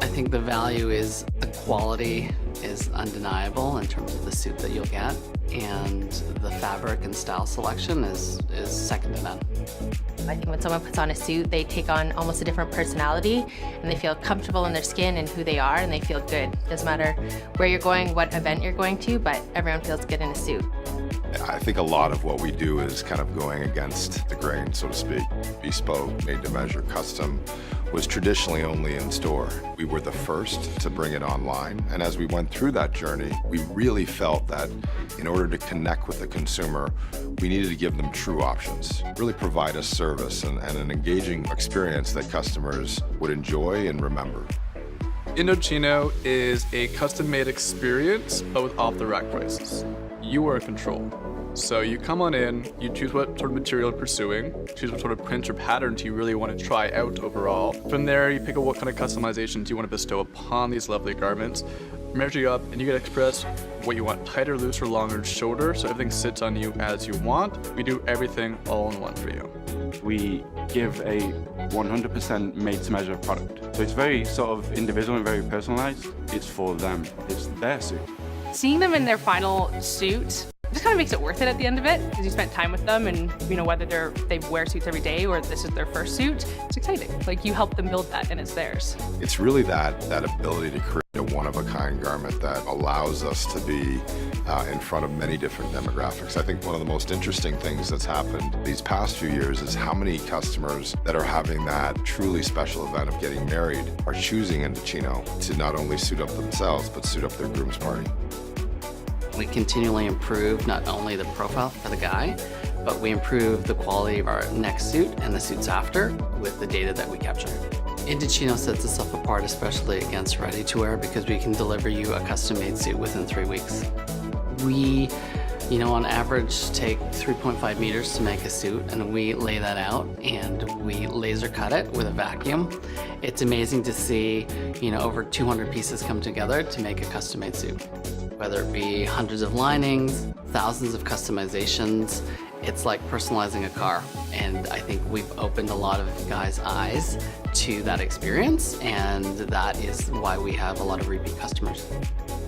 [SPEAKER 5] I think the value is the quality is undeniable in terms of the suit that you'll get, and the fabric and style selection is second to none.
[SPEAKER 11] I think when someone puts on a suit, they take on almost a different personality, and they feel comfortable in their skin and who they are, and they feel good. Doesn't matter where you're going, what event you're going to, but everyone feels good in a suit.
[SPEAKER 12] I think a lot of what we do is kind of going against the grain, so to speak. Bespoke, made to measure, custom was traditionally only in store. We were the first to bring it online, and as we went through that journey, we really felt that in order to connect with the consumer, we needed to give them true options, really provide a service and an engaging experience that customers would enjoy and remember.
[SPEAKER 13] Indochino is a custom-made experience, but with off-the-rack prices. You are in control. So you come on in, you choose what sort of material you're pursuing, choose what sort of print or patterns you really want to try out overall. From there, you pick out what kind of customizations you want to bestow upon these lovely garments, measure you up, and you get to express what you want, tighter, looser, longer, shorter, so everything sits on you as you want. We do everything all in one for you.
[SPEAKER 14] We give a 100% made-to-measure product. So it's very sort of individual and very personalized. It's for them. It's their suit.
[SPEAKER 9] Seeing them in their final suit just kind of makes it worth it at the end of it, because you spent time with them, and whether they wear suits every day or this is their first suit, it's exciting. Like, you help them build that, and it's theirs.
[SPEAKER 12] It's really that ability to create a one-of-a-kind garment that allows us to be in front of many different demographics. I think one of the most interesting things that's happened these past few years is how many customers that are having that truly special event of getting married are choosing Indochino to not only suit up themselves, but suit up their groom's party.
[SPEAKER 5] We continually improve not only the profile for the guy, but we improve the quality of our next suit and the suits after with the data that we capture. Indochino sets itself apart, especially against ready-to-wear, because we can deliver you a custom-made suit within 3 weeks. We you know, on average take 3.5 meters to make a suit, and we lay that out and we laser cut it with a vacuum. It's amazing to see, you know, over 200 pieces come together to make a custom-made suit. Whether it be hundreds of linings, thousands of customizations, it's like personalizing a car. And I think we've opened a lot of guys' eyes to that experience, and that is why we have a lot of repeat customers.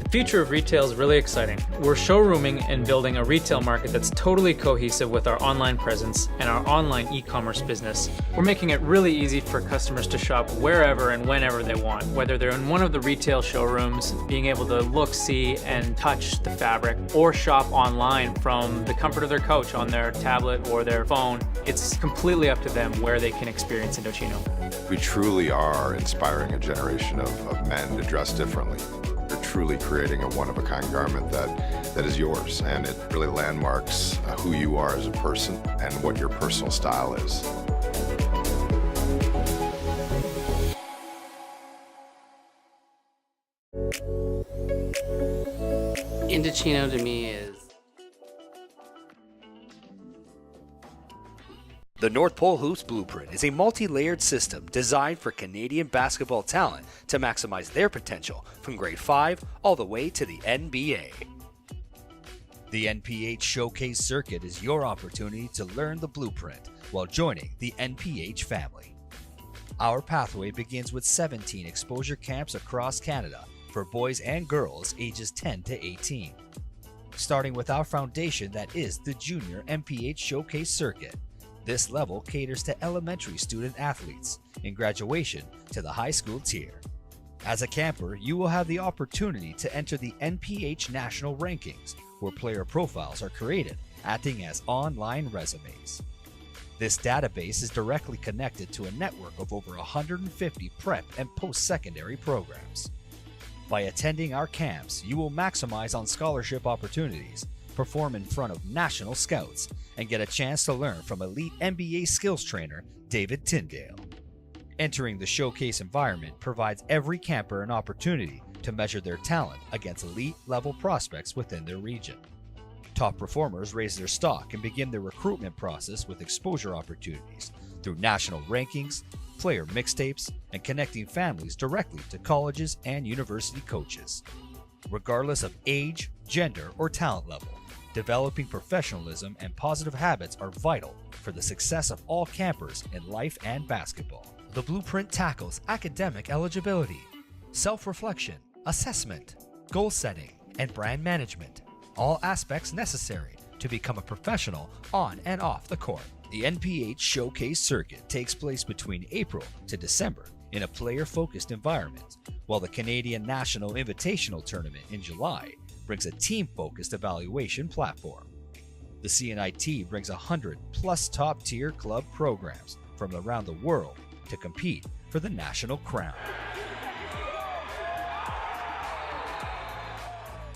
[SPEAKER 15] The future of retail is really exciting. We're showrooming and building a retail market that's totally cohesive with our online presence and our online e-commerce business. We're making it really easy for customers to shop wherever and whenever they want, whether they're in one of the retail showrooms, being able to look, see, and touch the fabric, or shop online from the comfort of their couch on their tablet or their phone. It's completely up to them where they can experience Indochino.
[SPEAKER 12] We truly are inspiring a generation of men to dress differently. We're truly creating a one-of-a-kind garment that is yours, and it really landmarks who you are as a person and what your personal style is.
[SPEAKER 5] Indochino to me is
[SPEAKER 16] The North Pole Hoops Blueprint is a multi-layered system designed for Canadian basketball talent to maximize their potential from grade 5 all the way to the NBA. The NPH Showcase Circuit is your opportunity to learn the blueprint while joining the NPH family. Our pathway begins with 17 exposure camps across Canada for boys and girls ages 10 to 18. Starting with our foundation that is the Junior NPH Showcase Circuit. This level caters to elementary student athletes in graduation to the high school tier. As a camper, you will have the opportunity to enter the NPH National Rankings, where player profiles are created, acting as online resumes. This database is directly connected to a network of over 150 prep and post-secondary programs. By attending our camps, you will maximize on scholarship opportunities, perform in front of national scouts, and get a chance to learn from elite NBA skills trainer David Tyndale. Entering the showcase environment provides every camper an opportunity to measure their talent against elite level prospects within their region. Top performers raise their stock and begin their recruitment process with exposure opportunities through national rankings, player mixtapes, and connecting families directly to colleges and university coaches. Regardless of age, gender, or talent level, developing professionalism and positive habits are vital for the success of all campers in life and basketball. The blueprint tackles academic eligibility, self-reflection, assessment, goal setting, and brand management, all aspects necessary to become a professional on and off the court. The NPH Showcase Circuit takes place between April to December in a player-focused environment, while the Canadian National Invitational Tournament in July brings a team-focused evaluation platform. The CNIT brings 100-plus top-tier club programs from around the world to compete for the national crown.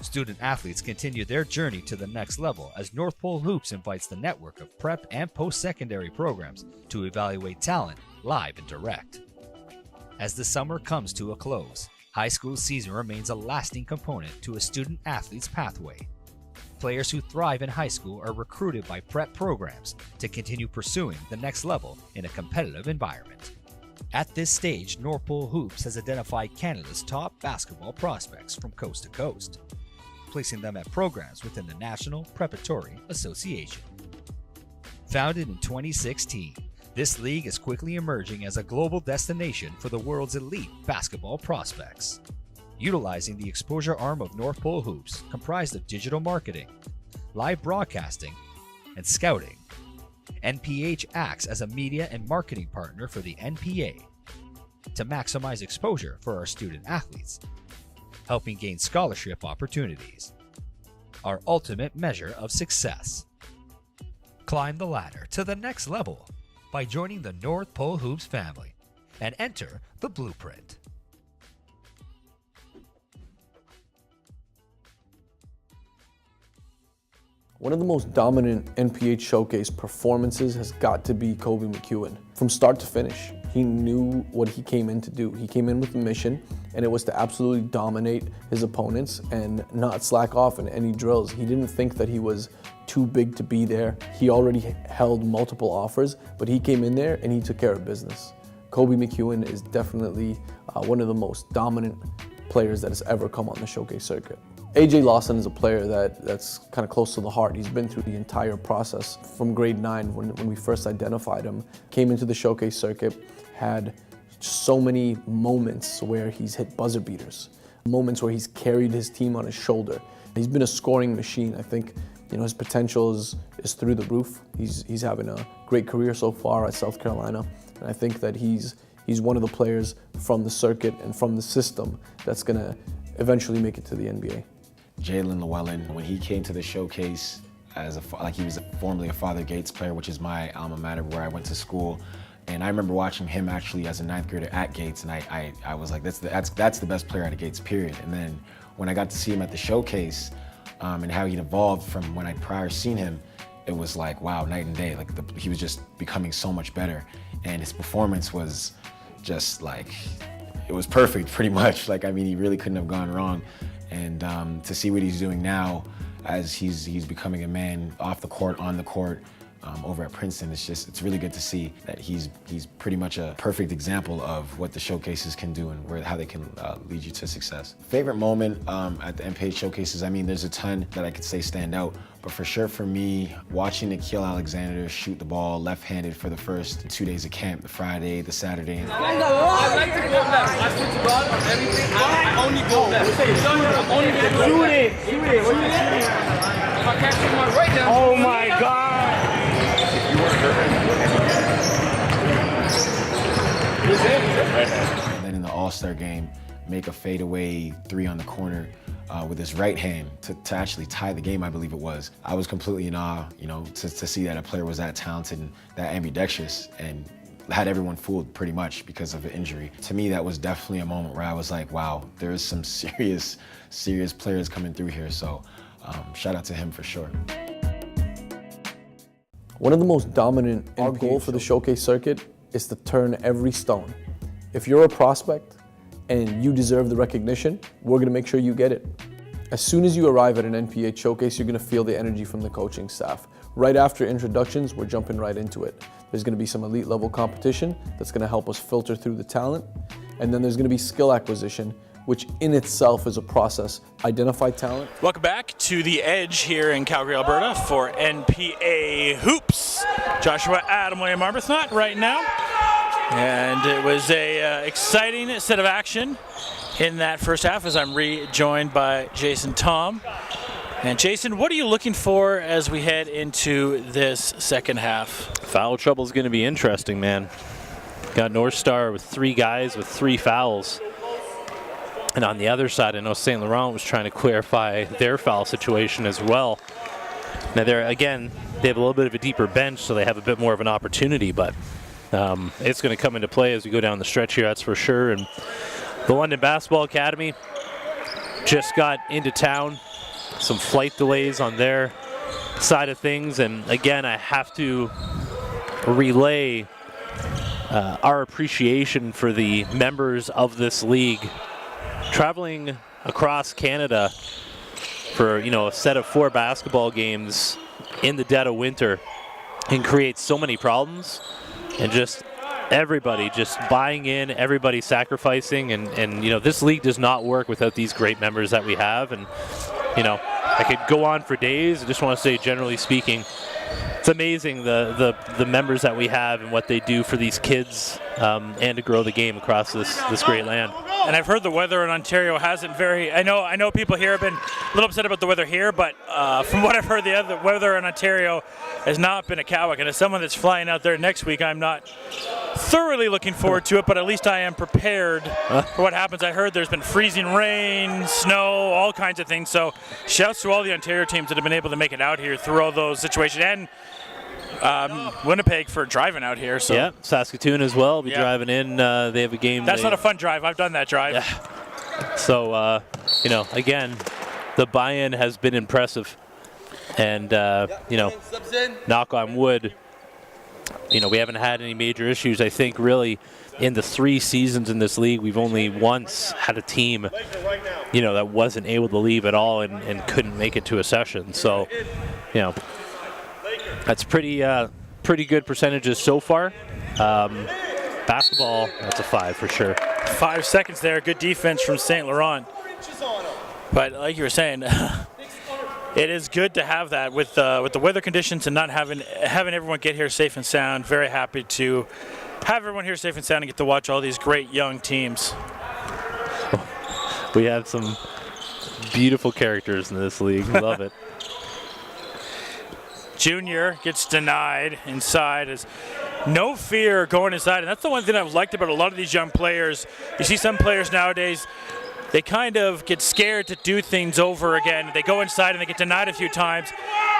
[SPEAKER 16] Student athletes continue their journey to the next level as North Pole Hoops invites the network of prep and post-secondary programs to evaluate talent live and direct. As the summer comes to a close, high school season remains a lasting component to a student athlete's pathway. Players who thrive in high school are recruited by prep programs to continue pursuing the next level in a competitive environment. At this stage, North Pole Hoops has identified Canada's top basketball prospects from coast to coast, placing them at programs within the National Preparatory Association. Founded in 2016, this league is quickly emerging as a global destination for the world's elite basketball prospects. Utilizing the exposure arm of North Pole Hoops, comprised of digital marketing, live broadcasting, and scouting, NPH acts as a media and marketing partner for the NPA to maximize exposure for our student athletes, helping gain scholarship opportunities. Our ultimate measure of success. Climb the ladder to the next level by joining the North Pole Hoops family and enter the blueprint.
[SPEAKER 17] One of the most dominant NPH Showcase performances has got to be Kobe McEwen. From start to finish, He knew what he came in to do. He came in with a mission, and it was to absolutely dominate his opponents and not slack off in any drills. He didn't think that he was too big to be there. He already held multiple offers, but he came in there and he took care of business. Kobe McEwen is definitely one of the most dominant players that has ever come on the showcase circuit. AJ Lawson is a player that's kind of close to the heart. He's been through the entire process from grade 9 when we first identified him. Came into the showcase circuit, had so many moments where he's hit buzzer beaters, moments where he's carried his team on his shoulder. He's been a scoring machine. I think his potential is through the roof. He's having a great career so far at South Carolina, and I think that he's one of the players from the circuit and from the system that's going to eventually make it to the NBA.
[SPEAKER 18] Jalen Llewellyn, when he came to the showcase he was formerly a Father Gates player, which is my alma mater where I went to school. And I remember watching him actually as a 9th grader at Gates, and I was like, that's the best player at Gates, period. And then when I got to see him at the showcase and how he'd evolved from when I'd prior seen him, it was like, wow, night and day. He was just becoming so much better. And his performance was just it was perfect pretty much. He really couldn't have gone wrong. And to see what he's doing now as he's becoming a man off the court, on the court, over at Princeton, it's really good to see that he's pretty much a perfect example of what the showcases can do and how they can lead you to success. Favorite moment at the NPH showcases, there's a ton that I could say stand out, but for sure for me, watching Nickeil Alexander shoot the ball left-handed for the first 2 days of camp, the Friday, the Saturday.
[SPEAKER 10] I like to go left. I switch the ball on everything. I only go left. I'm only going to go left. Shoot it. What are you shooting? If I can't shoot my right now.
[SPEAKER 3] Oh my God.
[SPEAKER 18] And then in the All-Star game, make a fadeaway 3 on the corner with his right hand to actually tie the game, I believe it was. I was completely in awe, to see that a player was that talented and that ambidextrous and had everyone fooled pretty much because of an injury. To me, that was definitely a moment where I was like, wow, there is some serious players coming through here. So shout out to him for sure.
[SPEAKER 17] One of the most dominant end goal for the showcase circuit is to turn every stone. If you're a prospect and you deserve the recognition, we're going to make sure you get it. As soon as you arrive at an NPH showcase, you're going to feel the energy from the coaching staff. Right after introductions, we're jumping right into it. There's going to be some elite level competition that's going to help us filter through the talent. And then there's going to be skill acquisition, which in itself is a process. Identify talent.
[SPEAKER 1] Welcome back to The Edge here in Calgary, Alberta for NPA Hoops. Joshua Adam William Arbuthnot right now. And it was a exciting set of action in that first half as I'm rejoined by Jason Tom. And Jason, what are you looking for as we head into this second half?
[SPEAKER 2] Foul trouble is going to be interesting, man. Got Northstar with 3 guys with 3 fouls. And on the other side, I know St. Laurent was trying to clarify their foul situation as well. Now, they have a little bit of a deeper bench, so they have a bit more of an opportunity, but it's going to come into play as we go down the stretch here, that's for sure. And the London Basketball Academy just got into town. Some flight delays on their side of things. And again, I have to relay our appreciation for the members of this league traveling across Canada for, a set of 4 basketball games in the dead of winter can create so many problems, and just everybody just buying in, everybody sacrificing, and this league does not work without these great members that we have. And I could go on for days. I just want to say, generally speaking, it's amazing the members that we have and what they do for these kids and to grow the game across this great land.
[SPEAKER 1] And I've heard the weather in Ontario hasn't I know people here have been a little upset about the weather here, but from what I've heard, the weather in Ontario has not been a cowlick. And as someone that's flying out there next week, I'm not thoroughly looking forward to it, but at least I am prepared for what happens. I heard there's been freezing rain, snow, all kinds of things. So shouts to all the Ontario teams that have been able to make it out here through all those situations. And Winnipeg for driving out here. So.
[SPEAKER 2] Yeah, Saskatoon as well. Be driving in. They have a game.
[SPEAKER 1] That's not a fun drive. I've done that drive.
[SPEAKER 2] Yeah. So, again, the buy-in has been impressive. And, knock on wood, we haven't had any major issues. I think really in the 3 seasons in this league, we've only once had a team, that wasn't able to leave at all and couldn't make it to a session. So, that's pretty good percentages so far. Basketball, that's a 5 for sure.
[SPEAKER 1] 5 seconds there. Good defense from St. Laurent. But like you were saying, it is good to have that with the weather conditions and not having everyone get here safe and sound. Very happy to have everyone here safe and sound and get to watch all these great young teams.
[SPEAKER 2] We have some beautiful characters in this league. Love it.
[SPEAKER 1] Junior gets denied inside. Is no fear going inside, and that's the one thing I've liked about a lot of these young players. You see some players nowadays, they kind of get scared to do things over again. They go inside and they get denied a few times.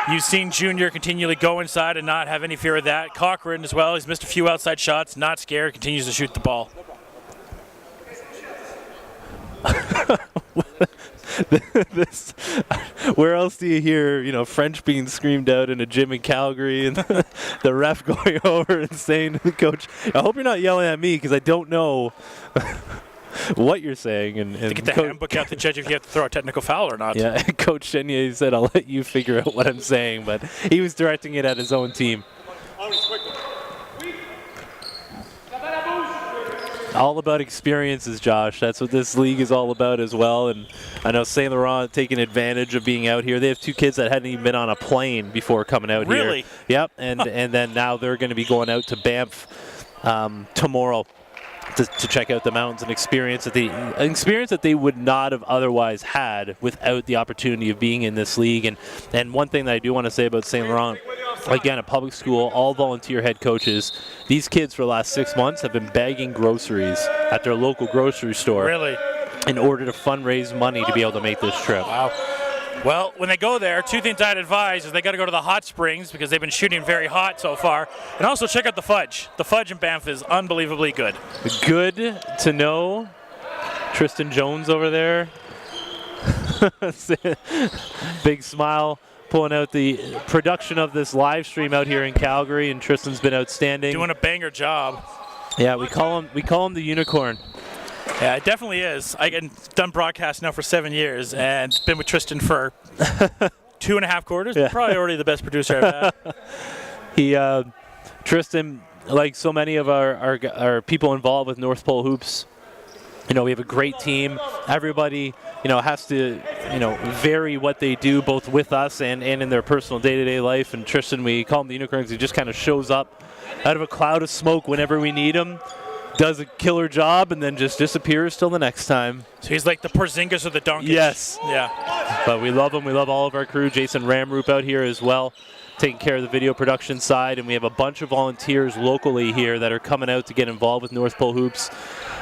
[SPEAKER 1] You've seen Junior continually go inside and not have any fear of that. Cochran as well, he's missed a few outside shots, not scared, continues to shoot the ball.
[SPEAKER 2] Where else do you hear, French being screamed out in a gym in Calgary and the ref going over and saying to the coach, I hope you're not yelling at me because I don't know what you're saying. And
[SPEAKER 1] to get the handbook out to judge if you have to throw a technical foul or not.
[SPEAKER 2] Yeah, Coach Chenier said, I'll let you figure out what I'm saying, but he was directing it at his own team. All about experiences, Josh. That's what this league is all about as well. And I know St. Laurent taking advantage of being out here. They have 2 kids that hadn't even been on a plane before coming out here.
[SPEAKER 1] Really?
[SPEAKER 2] Yep. And then now they're going to be going out to Banff tomorrow to check out the mountains and experience that they would not have otherwise had without the opportunity of being in this league. And one thing that I do want to say about St. Laurent, again, a public school, all volunteer head coaches. These kids for the last 6 months have been bagging groceries at their local grocery store.
[SPEAKER 1] Really?
[SPEAKER 2] In order to fundraise money to be able to make this trip.
[SPEAKER 1] Wow. Well, when they go there, 2 things I'd advise is they got to go to the hot springs because they've been shooting very hot so far. And also check out the fudge. The fudge in Banff is unbelievably good.
[SPEAKER 2] Good to know. Tristan Jones over there. Big smile. Pulling out the production of this live stream out here in Calgary, and Tristan's been outstanding.
[SPEAKER 1] Doing a banger job.
[SPEAKER 2] Yeah, we call him the unicorn.
[SPEAKER 1] Yeah, it definitely is. I've done broadcast now for 7 years and been with Tristan for 2.5 quarters.
[SPEAKER 2] Yeah.
[SPEAKER 1] Probably already the best producer I've had.
[SPEAKER 2] Tristan, like so many of our people involved with North Pole Hoops, we have a great team. Everybody, has to, vary what they do both with us and in their personal day-to-day life. And Tristan, we call him the unicorn because he just kind of shows up out of a cloud of smoke whenever we need him, does a killer job, and then just disappears till the next time.
[SPEAKER 1] So he's like the Porzingis or the Doncic.
[SPEAKER 2] Yes.
[SPEAKER 1] Yeah.
[SPEAKER 2] But we love him. We love all of our crew. Jason Ramroop out here as well, taking care of the video production side. And we have a bunch of volunteers locally here that are coming out to get involved with North Pole Hoops,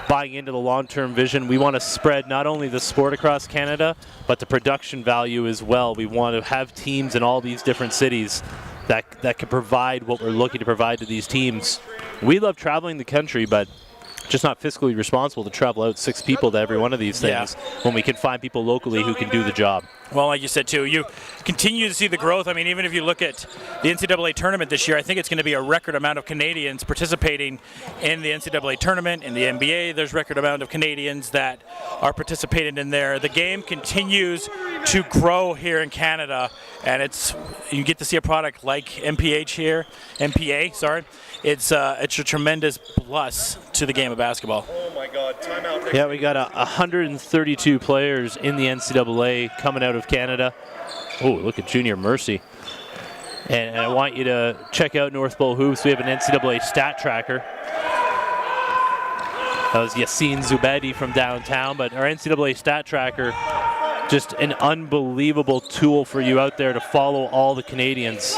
[SPEAKER 2] buying into the long-term vision. We want to spread not only the sport across Canada, but the production value as well. We want to have teams in all these different cities that can provide what we're looking to provide to these teams. We love traveling the country, but just not fiscally responsible to travel out 6 people to every one of these things when we can find people locally who can do the job.
[SPEAKER 1] Well, like you said, too, you continue to see the growth. I mean, even if you look at the NCAA tournament this year, I think it's going to be a record amount of Canadians participating in the NCAA tournament. In the NBA, there's a record amount of Canadians that are participating in there. The game continues to grow here in Canada, and you get to see a product like MPA, sorry. It's a tremendous plus to the game of basketball.
[SPEAKER 7] Oh my God, timeout.
[SPEAKER 2] Yeah, we got 132 players in the NCAA coming out of Canada. Oh, look at Junior Mercy. And I want you to check out North Pole Hoops. We have an NCAA stat tracker. That was Yassine Zubedi from downtown, but our NCAA stat tracker, just an unbelievable tool for you out there to follow all the Canadians.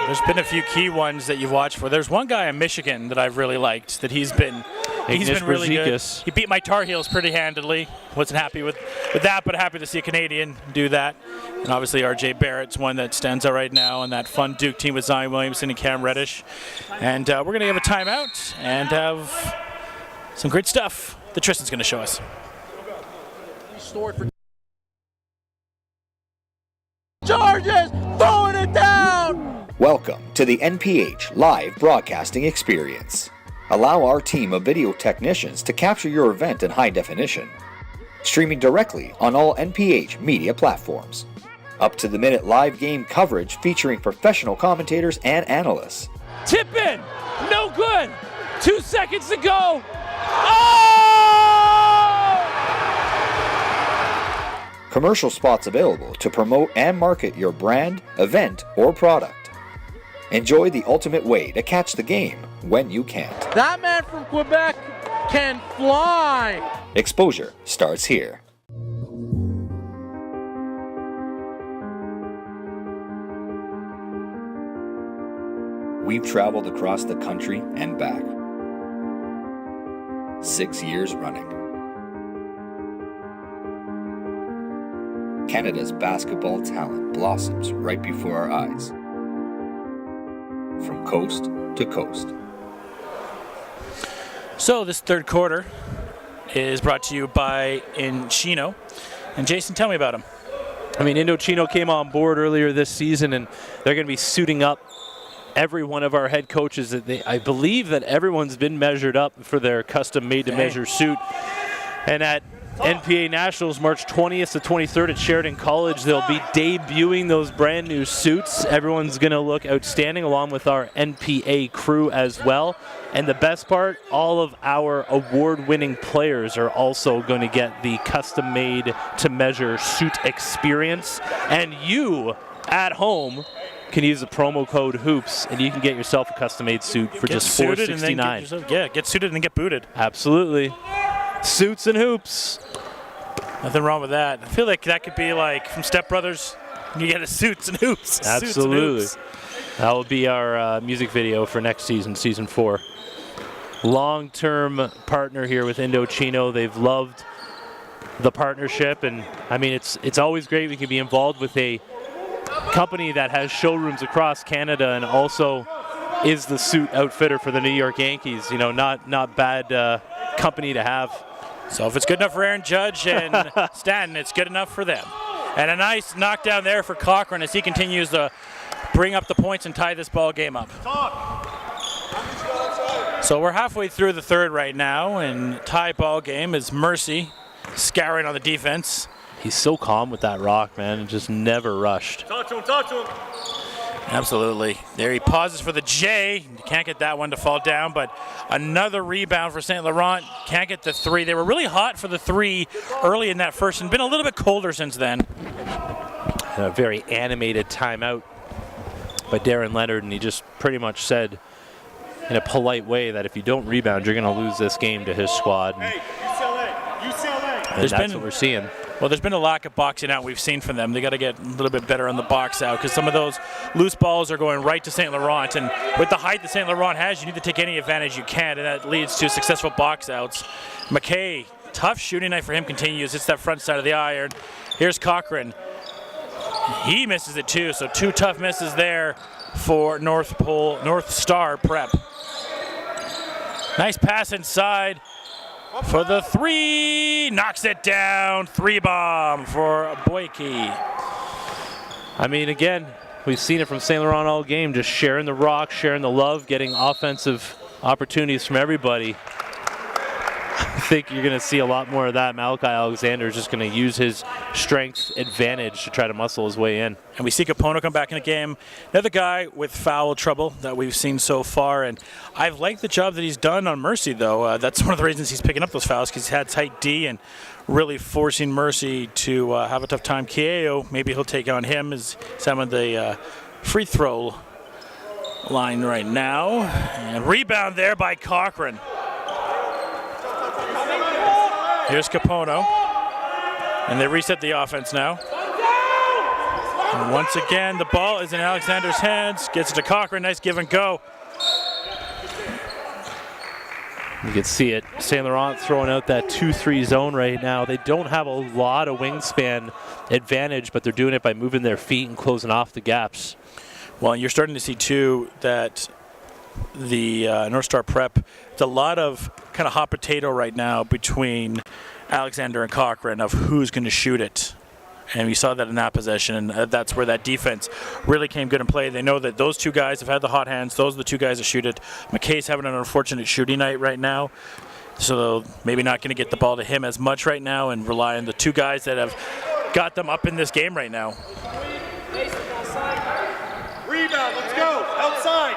[SPEAKER 1] There's been a few key ones that you've watched for. There's one guy in Michigan that I've really liked, that he's been really good. He beat my Tar Heels pretty handily. Wasn't happy with that, but happy to see a Canadian do that. And obviously RJ Barrett's one that stands out right now on that fun Duke team with Zion Williamson and Cam Reddish. And we're going to have a timeout and have some great stuff that Tristan's going to show us.
[SPEAKER 3] Charges, throwing it down!
[SPEAKER 4] Welcome to the NPH live broadcasting experience. Allow our team of video technicians to capture your event in high definition. Streaming directly on all NPH media platforms. Up-to-the-minute live game coverage featuring professional commentators and analysts.
[SPEAKER 3] Tip in, no good. 2 seconds to go. Oh!
[SPEAKER 4] Commercial spots available to promote and market your brand, event, or product. Enjoy the ultimate way to catch the game when you can't.
[SPEAKER 3] That man from Quebec can fly.
[SPEAKER 4] Exposure starts here. We've traveled across the country and back. 6 years running. Canada's basketball talent blossoms right before our eyes. From coast to coast.
[SPEAKER 1] So this third quarter is brought to you by Indochino. And Jason, tell me about him.
[SPEAKER 2] I mean, Indochino came on board earlier this season, and they're going to be suiting up every one of our head coaches. I believe that everyone's been measured up for their custom made-to-measure suit. And at NPA Nationals, March 20th to 23rd at Sheridan College, they'll be debuting those brand new suits. Everyone's going to look outstanding, along with our NPA crew as well. And the best part, all of our award-winning players are also going to get the custom-made to measure suit experience. And you, at home, can use the promo code HOOPS, and you can get yourself a custom-made suit for just $469.
[SPEAKER 1] Get suited and get booted.
[SPEAKER 2] Absolutely. Suits and hoops.
[SPEAKER 1] Nothing wrong with that. I feel like that could be like from Step Brothers. You get a suits and hoops.
[SPEAKER 2] Absolutely.
[SPEAKER 1] Suits and hoops.
[SPEAKER 2] That will be our music video for next season, season 4. Long-term partner here with Indochino. They've loved the partnership, and I mean, it's always great we can be involved with a company that has showrooms across Canada and also is the suit outfitter for the New York Yankees. You know, not bad company to have.
[SPEAKER 1] So if it's good enough for Aaron Judge and Stanton, it's good enough for them. And a nice knockdown there for Cochran as he continues to bring up the points and tie this ball game up. So we're halfway through the third right now, and tie ball game is Mercy scouring on the defense.
[SPEAKER 2] He's so calm with that rock, man, and just never rushed.
[SPEAKER 7] Talk to him.
[SPEAKER 1] Absolutely. There he pauses for the J. Can't get that one to fall down, but another rebound for St. Laurent. Can't get the three. They were really hot for the three early in that first and been a little bit colder since then.
[SPEAKER 2] A very animated timeout by Darren Leonard, and he just pretty much said in a polite way that if you don't rebound, you're going to lose this game to his squad.
[SPEAKER 7] Hey, UCLA.
[SPEAKER 2] And that's what we're seeing.
[SPEAKER 1] Well, there's been a lack of boxing out we've seen from them. They got to get a little bit better on the box out because some of those loose balls are going right to St. Laurent. And with the height that St. Laurent has, you need to take any advantage you can, and that leads to successful box outs. McKay, tough shooting night for him continues. It's that front side of the iron. Here's Cochran. He misses it too, so 2 tough misses there for Northstar Prep. Nice pass inside. For the 3, knocks it down. 3-bomb for Boyke.
[SPEAKER 2] I mean, again, we've seen it from St. Laurent all game, just sharing the rock, sharing the love, getting offensive opportunities from everybody. I think you're going to see a lot more of that. Malachi Alexander is just going to use his strength advantage to try to muscle his way in.
[SPEAKER 1] And we see Capono come back in the game. Another guy with foul trouble that we've seen so far. And I've liked the job that he's done on Mercy, though. That's one of the reasons he's picking up those fouls, because he's had tight D and really forcing Mercy to have a tough time. Keao, maybe he'll take on him as some of the free throw line right now. And rebound there by Cochran. Here's Capono, and they reset the offense now. And once again, the ball is in Alexander's hands. Gets it to Cochran. Nice give and go.
[SPEAKER 2] You can see it. St. Laurent throwing out that 2-3 zone right now. They don't have a lot of wingspan advantage, but they're doing it by moving their feet and closing off the gaps.
[SPEAKER 1] Well, you're starting to see, too, that the Northstar Prep, it's a lot of kind of hot potato right now between Alexander and Cochran of who's going to shoot it. And we saw that in that possession, and that's where that defense really came good in play. They know that those two guys have had the hot hands. Those are the two guys that shoot it. McKay's having an unfortunate shooting night right now, so maybe not going to get the ball to him as much right now and rely on the two guys that have got them up in this game right now.
[SPEAKER 7] Rebound, let's go. Outside.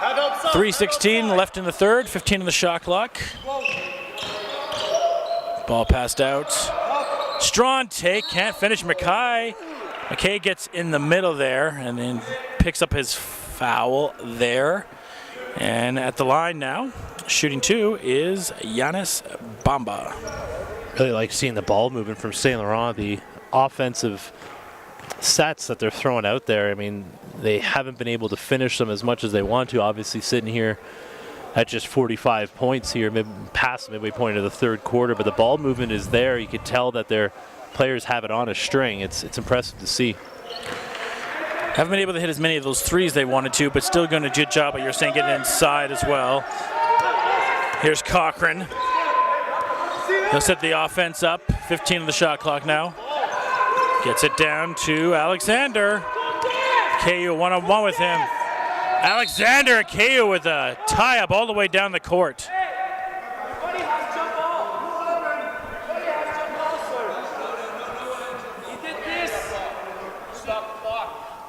[SPEAKER 7] Have outside.
[SPEAKER 1] 3:16 left in the third, 15 on the shot clock. Ball passed out. Strong take, can't finish. McKay gets in the middle there and then picks up his foul there. And at the line now, shooting two is Giannis Bamba.
[SPEAKER 2] Really like seeing the ball moving from St. Laurent, the offensive sets that they're throwing out there. I mean, they haven't been able to finish them as much as they want to, obviously sitting here at just 45 points here, past the midway point of the third quarter, but the ball movement is there. You could tell that their players have it on a string. It's impressive to see.
[SPEAKER 1] Haven't been able to hit as many of those threes they wanted to, but still doing a good job, but you're saying getting inside as well. Here's Cochran. He'll set the offense up, 15 on the shot clock now. Gets it down to Alexander. KU one-on-one with him. Alexander and KU with a tie-up all the way down the court.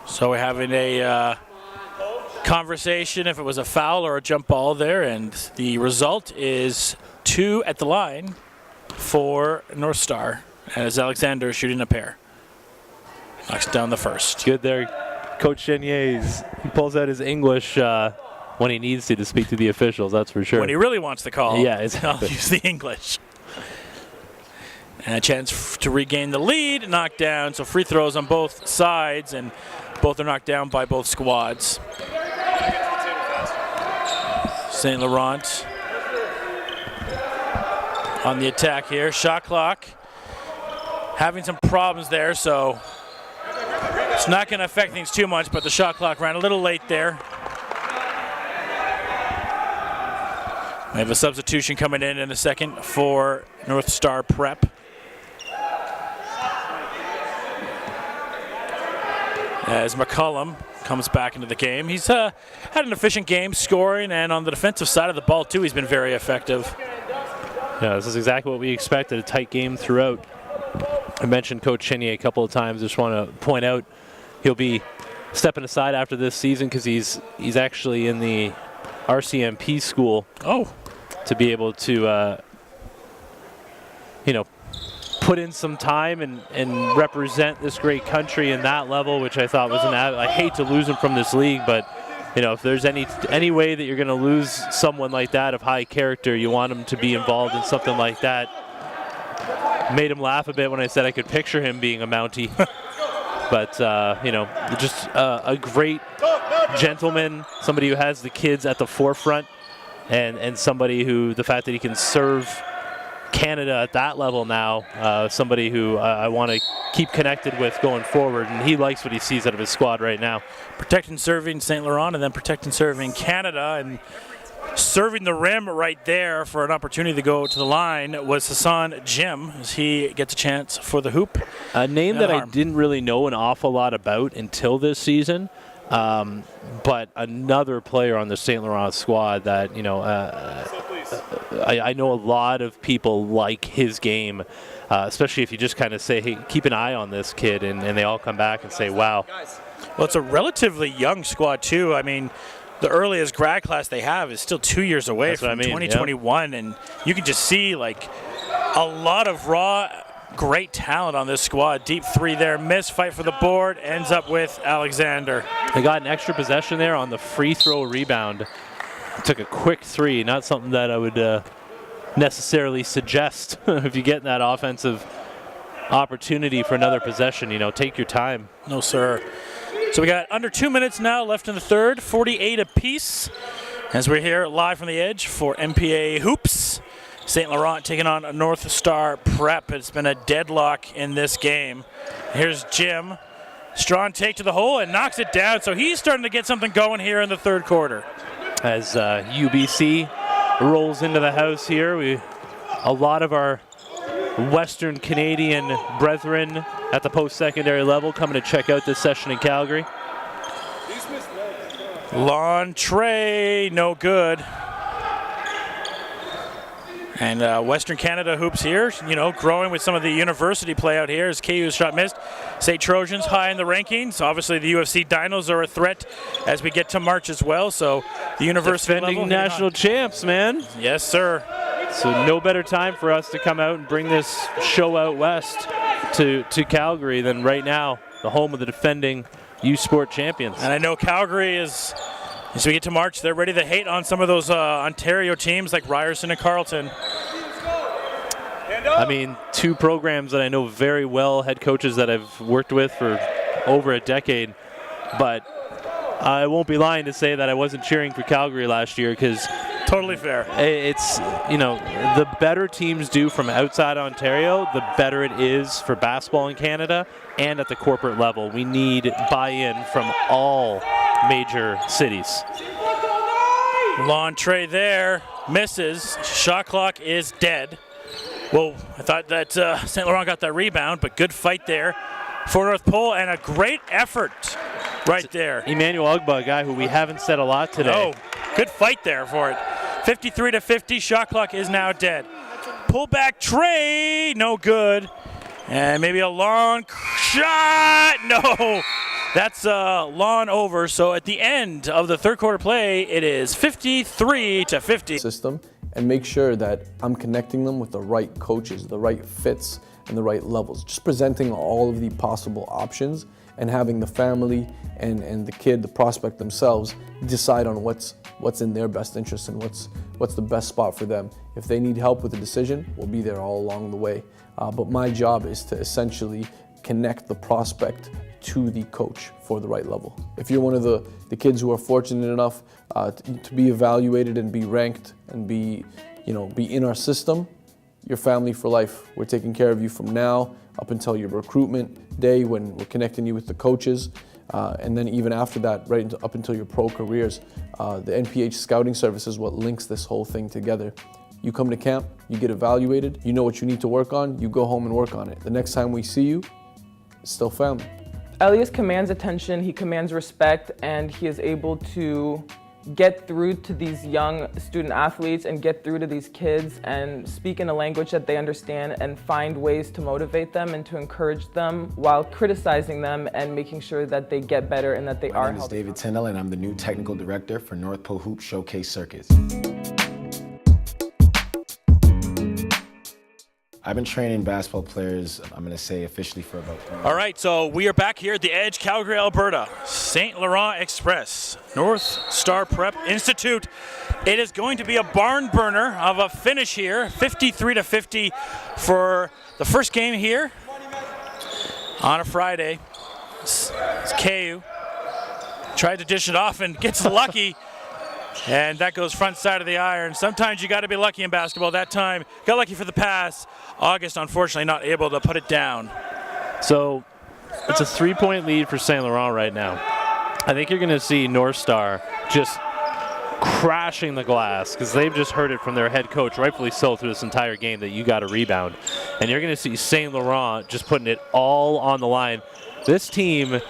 [SPEAKER 1] So we're having a conversation if it was a foul or a jump ball there, and the result is 2 at the line for Northstar as Alexander is shooting a pair. Knocks down the first.
[SPEAKER 2] Good there. Coach Chenier's, he pulls out his English when he needs to speak to the officials, that's for sure.
[SPEAKER 1] When he really wants to call,
[SPEAKER 2] yeah,
[SPEAKER 1] I'll use the English. And a chance to regain the lead, knocked down, so free throws on both sides, and both are knocked down by both squads. St. Laurent on the attack here. Shot clock having some problems there, so it's not going to affect things too much, but the shot clock ran a little late there. We have a substitution coming in a second for Northstar Prep. As McCullum comes back into the game. He's had an efficient game scoring, and on the defensive side of the ball too, he's been very effective.
[SPEAKER 2] Yeah, this is exactly what we expected, a tight game throughout. I mentioned Coach Chenier a couple of times. Just want to point out he'll be stepping aside after this season because he's actually in the RCMP school.
[SPEAKER 1] Oh,
[SPEAKER 2] to be able to put in some time and represent this great country in that level, which I thought was I hate to lose him from this league, but if there's any way that you're going to lose someone like that of high character, you want him to be involved in something like that. Made him laugh a bit when I said I could picture him being a Mountie. But, just a great gentleman, somebody who has the kids at the forefront, and somebody who, the fact that he can serve Canada at that level now, somebody who I want to keep connected with going forward, and he likes what he sees out of his squad right now.
[SPEAKER 1] Protecting serving St. Laurent, and then protecting serving Canada, and serving the rim right there for an opportunity to go to the line was Hassan Jim, as he gets a chance for the hoop.
[SPEAKER 2] A name that I didn't really know an awful lot about until this season, but another player on the St. Laurent squad that, I know a lot of people like his game, especially if you just kind of say, hey, keep an eye on this kid, and they all come back and say, wow.
[SPEAKER 1] Well, it's a relatively young squad, too. I mean, the earliest grad class they have is still 2 years away from 2021, yeah. And you can just see, a lot of raw, great talent on this squad. Deep three there, miss, fight for the board, ends up with Alexander.
[SPEAKER 2] They got an extra possession there on the free throw rebound. Took a quick three, not something that I would necessarily suggest if you get that offensive opportunity for another possession. Take your time.
[SPEAKER 1] No, sir. So we got under 2 minutes now left in the third, 48 apiece. As we're here live from the edge for MPA Hoops. St. Laurent taking on Northstar Prep. It's been a deadlock in this game. Here's Jim. Strong take to the hole and knocks it down. So he's starting to get something going here in the third quarter.
[SPEAKER 2] As UBC rolls into the house here, a lot of our Western Canadian brethren at the post-secondary level coming to check out this session in Calgary.
[SPEAKER 1] L'entrée, no good. And Western Canada hoops here, growing with some of the university play out here as KU's shot missed. St. Trojans high in the rankings. Obviously, the UFC Dinos are a threat as we get to March as well. So the university
[SPEAKER 2] defending national champs, man.
[SPEAKER 1] Yes, sir.
[SPEAKER 2] So no better time for us to come out and bring this show out west to Calgary than right now, the home of the defending U Sport champions.
[SPEAKER 1] And I know Calgary is, as we get to March, they're ready to hate on some of those Ontario teams like Ryerson and Carleton.
[SPEAKER 2] I mean, two programs that I know very well, head coaches that I've worked with for over a decade, but I won't be lying to say that I wasn't cheering for Calgary last year because
[SPEAKER 1] totally fair.
[SPEAKER 2] It's, the better teams do from outside Ontario, the better it is for basketball in Canada and at the corporate level. We need buy-in from all major cities.
[SPEAKER 1] L'entrée there, misses. Shot clock is dead. Well, I thought that St. Laurent got that rebound, but good fight there for North Pole and a great effort right there.
[SPEAKER 2] Emmanuel Ugba, a guy who we haven't said a lot today.
[SPEAKER 1] Oh, good fight there for it. 53-50, shot clock is now dead. Pull back tray, no good. And maybe a long shot, no. That's lawn over. So at the end of the third quarter play, it is 53-50.
[SPEAKER 17] System, and make sure that I'm connecting them with the right coaches, the right fits, and the right levels. Just presenting all of the possible options and having the family and the kid, the prospect themselves, decide on what's in their best interest and what's the best spot for them. If they need help with the decision, we'll be there all along the way. But my job is to essentially connect the prospect to the coach for the right level. If you're one of the kids who are fortunate enough to be evaluated and be ranked and be in our system, you're family for life. We're taking care of you from now up until your recruitment day when we're connecting you with the coaches. And then even after that, up until your pro careers, the NPH scouting service is what links this whole thing together. You come to camp, you get evaluated, you know what you need to work on, you go home and work on it. The next time we see you, it's still family.
[SPEAKER 9] Elias commands attention, he commands respect, and he is able to get through to these young student athletes and get through to these kids and speak in a language that they understand and find ways to motivate them and to encourage them while criticizing them and making sure that they get better and that they are
[SPEAKER 18] My name is David Tyndall and I'm the new technical director for North Pole Hoop Showcase Circus. I've been training basketball players, I'm going to say officially for about 3 years.
[SPEAKER 1] All right, so we are back here at the Edge, Calgary, Alberta. St. Laurent Express, Northstar Prep Institute. It is going to be a barn burner of a finish here, 53-50 for the first game here on a Friday. It's KU. Tried to dish it off and gets lucky. And that goes front side of the iron. Sometimes you got to be lucky in basketball. That time, got lucky for the pass. August, unfortunately, not able to put it down.
[SPEAKER 2] So it's a 3-point lead for St. Laurent right now. I think you're going to see Northstar just crashing the glass because they've just heard it from their head coach, rightfully so, through this entire game that you got to rebound. And you're going to see St. Laurent just putting it all on the line. This team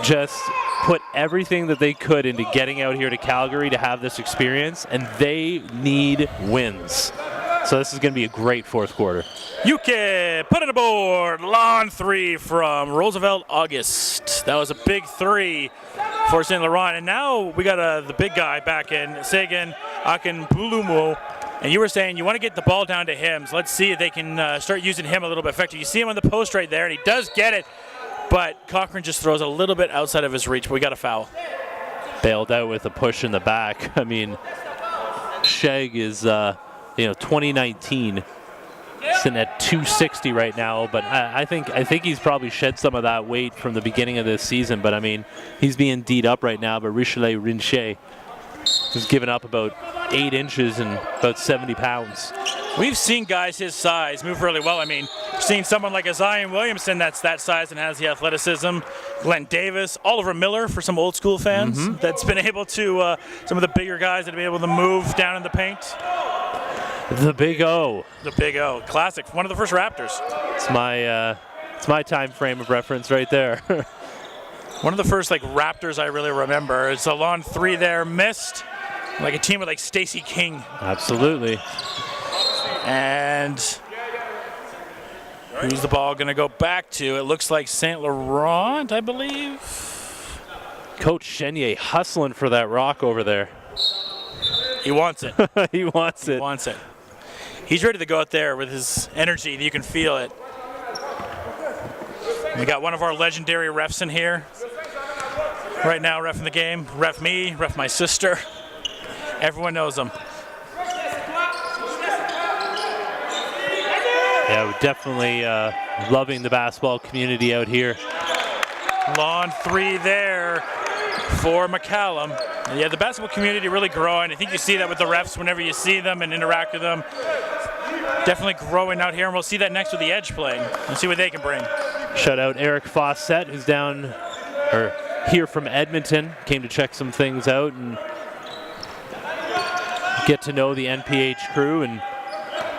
[SPEAKER 2] just put everything that they could into getting out here to Calgary to have this experience, and they need wins. So this is going to be a great fourth quarter.
[SPEAKER 1] Yuke, put it aboard. Long three from Roosevelt August. That was a big three for St. Laurent. And now we got the big guy back in, Sagan Akinbulumo. And you were saying you want to get the ball down to him. So let's see if they can start using him a little bit effective. You see him on the post right there, and he does get it. But Cochran just throws a little bit outside of his reach, but we got a foul.
[SPEAKER 2] Bailed out with a push in the back. I mean, Sheg is, 2019, sitting at 260 right now. But I think he's probably shed some of that weight from the beginning of this season. But I mean, he's being D'd up right now. But Richelieu Rinchet has given up about 8 inches and about 70 pounds.
[SPEAKER 1] We've seen guys his size move really well. I mean, seeing someone like a Zion Williamson that's that size and has the athleticism, Glenn Davis, Oliver Miller for some old school fans that's been able to, some of the bigger guys that have been able to move down in the paint.
[SPEAKER 2] The Big O.
[SPEAKER 1] The Big O, classic. One of the first Raptors.
[SPEAKER 2] It's my time frame of reference right there.
[SPEAKER 1] One of the first Raptors I really remember. It's a long three there, missed. Like a team with Stacey King.
[SPEAKER 2] Absolutely.
[SPEAKER 1] And who's the ball going to go back to? It looks like St. Laurent, I believe.
[SPEAKER 2] Coach Chenier hustling for that rock over there.
[SPEAKER 1] He wants it.
[SPEAKER 2] He wants it.
[SPEAKER 1] He wants it. He's ready to go out there with his energy. You can feel it. We got one of our legendary refs in here. Right now, reffing the game. Ref me, ref my sister. Everyone knows him.
[SPEAKER 2] Yeah, we're definitely loving the basketball community out here.
[SPEAKER 1] Long three there for McCallum. And yeah, the basketball community really growing. I think you see that with the refs whenever you see them and interact with them. Definitely growing out here, and we'll see that next with the Edge playing. We'll see what they can bring.
[SPEAKER 2] Shout out Eric Fawcett, who's here from Edmonton. Came to check some things out and get to know the NPH crew, and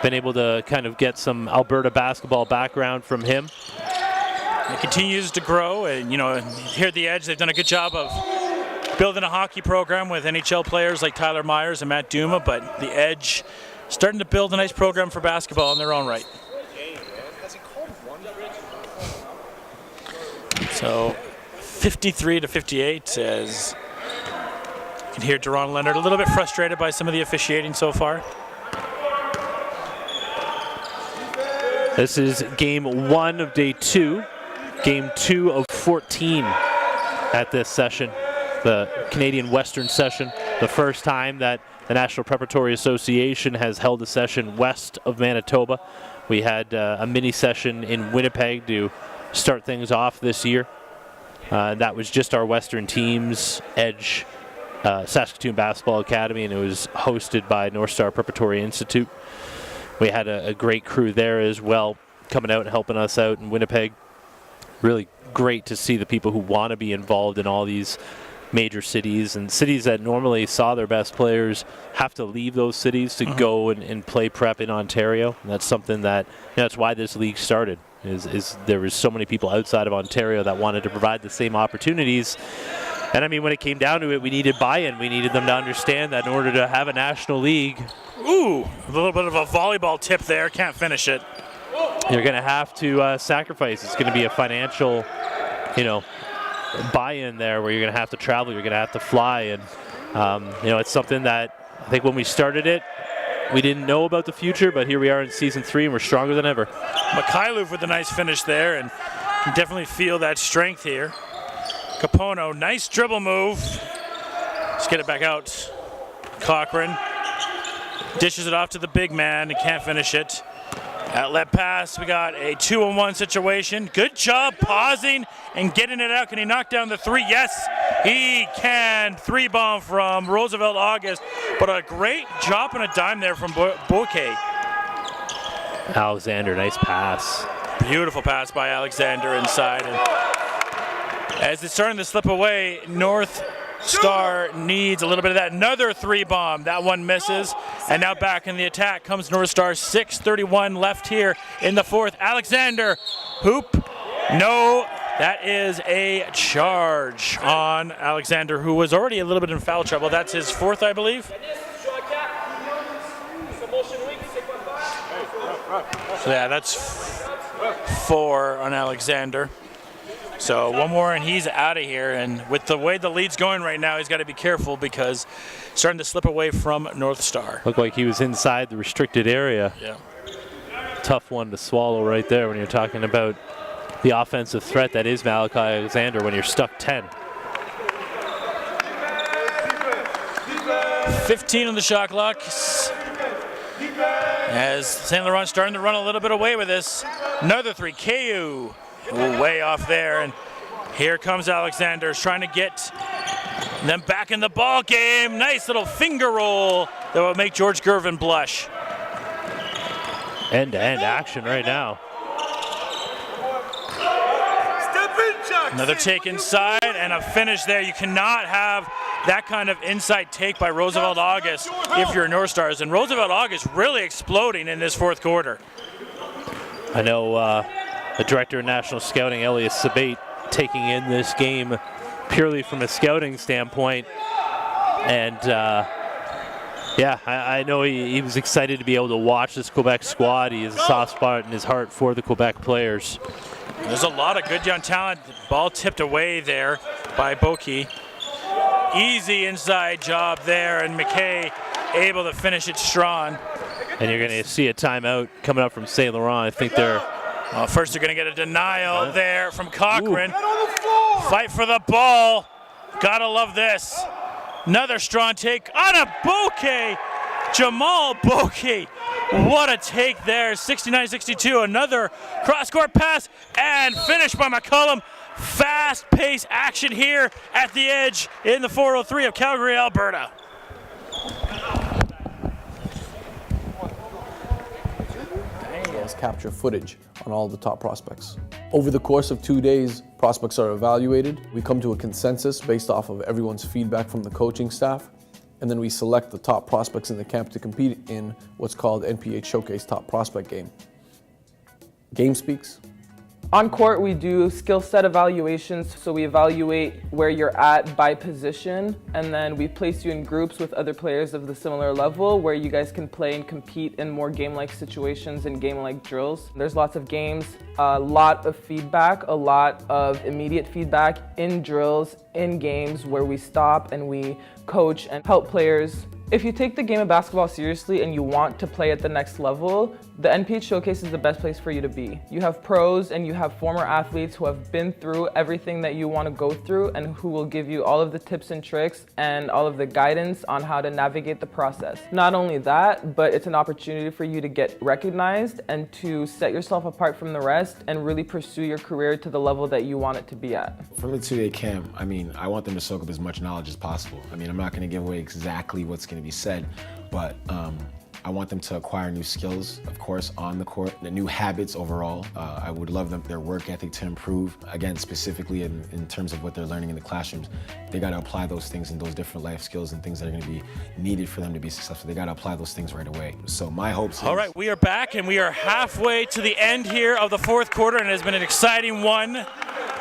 [SPEAKER 2] been able to kind of get some Alberta basketball background from him.
[SPEAKER 1] It continues to grow, and here at the Edge, they've done a good job of building a hockey program with NHL players like Tyler Myers and Matt Duma, but the Edge starting to build a nice program for basketball in their own right. So 53-58 as you can hear Deron Leonard a little bit frustrated by some of the officiating so far.
[SPEAKER 2] This is game 1 of day 2, game 2 of 14 at this session, the Canadian Western session, the first time that the National Preparatory Association has held a session west of Manitoba. We had a mini session in Winnipeg to start things off this year. That was just our Western teams, Edge, Saskatoon Basketball Academy, and it was hosted by Northstar Preparatory Institute. We had a great crew there as well, coming out and helping us out in Winnipeg. Really great to see the people who want to be involved in all these major cities, and cities that normally saw their best players have to leave those cities to go and play prep in Ontario. And that's something that, that's why this league started, is there was so many people outside of Ontario that wanted to provide the same opportunities. And I mean, when it came down to it, we needed buy-in. We needed them to understand that in order to have a national league.
[SPEAKER 1] Ooh, a little bit of a volleyball tip there. Can't finish it.
[SPEAKER 2] You're going to have to sacrifice. It's going to be a financial, buy-in there where you're going to have to travel. You're going to have to fly. And, it's something that I think when we started it, we didn't know about the future, but here we are in season 3 and we're stronger than ever.
[SPEAKER 1] Mikhailov with a nice finish there, and you can definitely feel that strength here. Capono, nice dribble move. Let's get it back out. Cochran dishes it off to the big man and can't finish it. Outlet pass, we got a 2-on-1 situation. Good job pausing and getting it out. Can he knock down the 3? Yes, he can. 3-bomb from Roosevelt August, but a great drop and a dime there from Bouquet.
[SPEAKER 2] Alexander, nice pass.
[SPEAKER 1] Beautiful pass by Alexander inside. And as it's starting to slip away, Northstar needs a little bit of that. Another 3-bomb. That one misses. And now back in the attack comes Northstar. 6:31 left here in the 4th. Alexander, hoop. No, that is a charge on Alexander, who was already a little bit in foul trouble. That's his 4th, I believe. So yeah, that's 4 on Alexander. So one more and he's out of here. And with the way the lead's going right now, he's got to be careful because it's starting to slip away from Northstar.
[SPEAKER 2] Looked like he was inside the restricted area.
[SPEAKER 1] Yeah.
[SPEAKER 2] Tough one to swallow right there when you're talking about the offensive threat that is Malachi Alexander when you're stuck 10.
[SPEAKER 1] 15 on the shot clock. As St. Laurent starting to run a little bit away with this. Another 3. KU. Way off there, and here comes Alexander trying to get them back in the ball game. Nice little finger roll that will make George Gervin blush.
[SPEAKER 2] End-to-end action right now.
[SPEAKER 7] Step in, Josh.
[SPEAKER 1] Another take inside and a finish there. You cannot have that kind of inside take by Roosevelt August if you're Northstars. And Roosevelt August really exploding in this fourth quarter.
[SPEAKER 2] I know the Director of National Scouting, Elias Sabate, taking in this game purely from a scouting standpoint. And yeah, I know he was excited to be able to watch this Quebec squad. He has a soft spot in his heart for the Quebec players.
[SPEAKER 1] There's a lot of good young talent. Ball tipped away there by Boki. Easy inside job there, and McKay able to finish it strong.
[SPEAKER 2] And you're going to see a timeout coming up from St. Laurent. I think they're...
[SPEAKER 1] First they're going to get a denial there from Cochran. Fight for the ball. Gotta love this. Another strong take on a bouquet. Jamal Boki. What a take there. 69-62. Another cross-court pass and finish by McCullum. Fast-paced action here at the edge in the 403 of Calgary, Alberta.
[SPEAKER 17] Let's capture footage on all the top prospects. Over the course of 2 days, prospects are evaluated. We come to a consensus based off of everyone's feedback from the coaching staff, and then we select the top prospects in the camp to compete in what's called NPH Showcase Top Prospect Game. Game speaks.
[SPEAKER 19] On court, we do skill set evaluations, so we evaluate where you're at by position, and then we place you in groups with other players of the similar level where you guys can play and compete in more game-like situations and game-like drills. There's lots of games, a lot of feedback, a lot of immediate feedback in drills, in games where we stop and we coach and help players. If you take the game of basketball seriously and you want to play at the next level, the NPH Showcase is the best place for you to be. You have pros and you have former athletes who have been through everything that you want to go through and who will give you all of the tips and tricks and all of the guidance on how to navigate the process. Not only that, but it's an opportunity for you to get recognized and to set yourself apart from the rest and really pursue your career to the level that you want it to be at.
[SPEAKER 18] From the 2-day camp, I want them to soak up as much knowledge as possible. I'm not going to give away exactly what's going to be said, but I want them to acquire new skills, of course, on the court, the new habits overall. I would love their work ethic to improve. Again, specifically in terms of what they're learning in the classrooms, they got to apply those things and those different life skills and things that are going to be needed for them to be successful. They got to apply those things right away. So my hopes.
[SPEAKER 1] All right, we are back and we are halfway to the end here of the fourth quarter, and it has been an exciting one.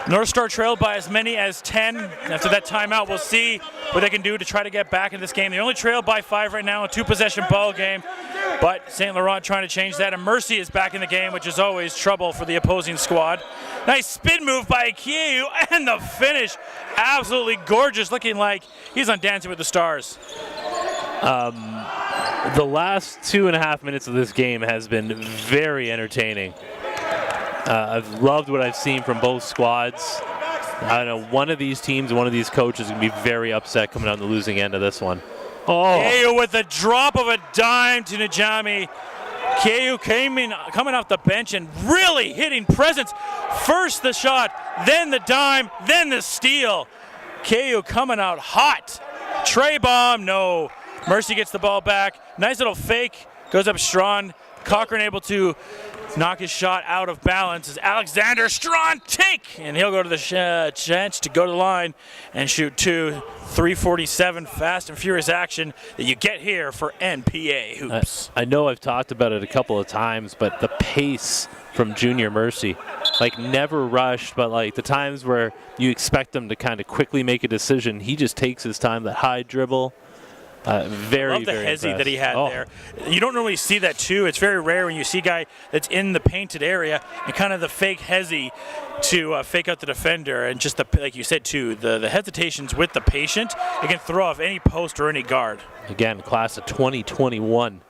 [SPEAKER 1] Northstar trailed by as many as 10. After that timeout, we'll see what they can do to try to get back in this game. They only trail by 5 right now, a 2-possession ball game. But St. Laurent trying to change that. And Mercy is back in the game, which is always trouble for the opposing squad. Nice spin move by Kieu, and the finish. Absolutely gorgeous, looking like he's on Dancing with the Stars.
[SPEAKER 2] The last 2.5 minutes of this game has been very entertaining. I've loved what I've seen from both squads. I know one of these teams, one of these coaches is going to be very upset coming out on the losing end of this one. Oh.
[SPEAKER 1] Kieu with the drop of a dime to Najami. Kieu coming off the bench and really hitting presence. First the shot, then the dime, then the steal. Kieu coming out hot. Trey bomb, no. Mercy gets the ball back. Nice little fake, goes up Strawn. Cochran able to knock his shot out of balance as Alexander Strawn take, and he'll go to the chance to go to the line and shoot 2. 3:47 fast and furious action that you get here for NPA hoops.
[SPEAKER 2] I know I've talked about it a couple of times, but the pace from Junior Mercy, like never rushed, but like the times where you expect him to kind of quickly make a decision, he just takes his time. That high dribble. Very,
[SPEAKER 1] I love the
[SPEAKER 2] very
[SPEAKER 1] hezzy
[SPEAKER 2] impressed.
[SPEAKER 1] that he had there. You don't normally see that too. It's very rare when you see a guy that's in the painted area and kind of the fake hezzy to fake out the defender, and just the, like you said too, the hesitations with the patient, it can throw off any post or any guard.
[SPEAKER 2] Again, class of 2021,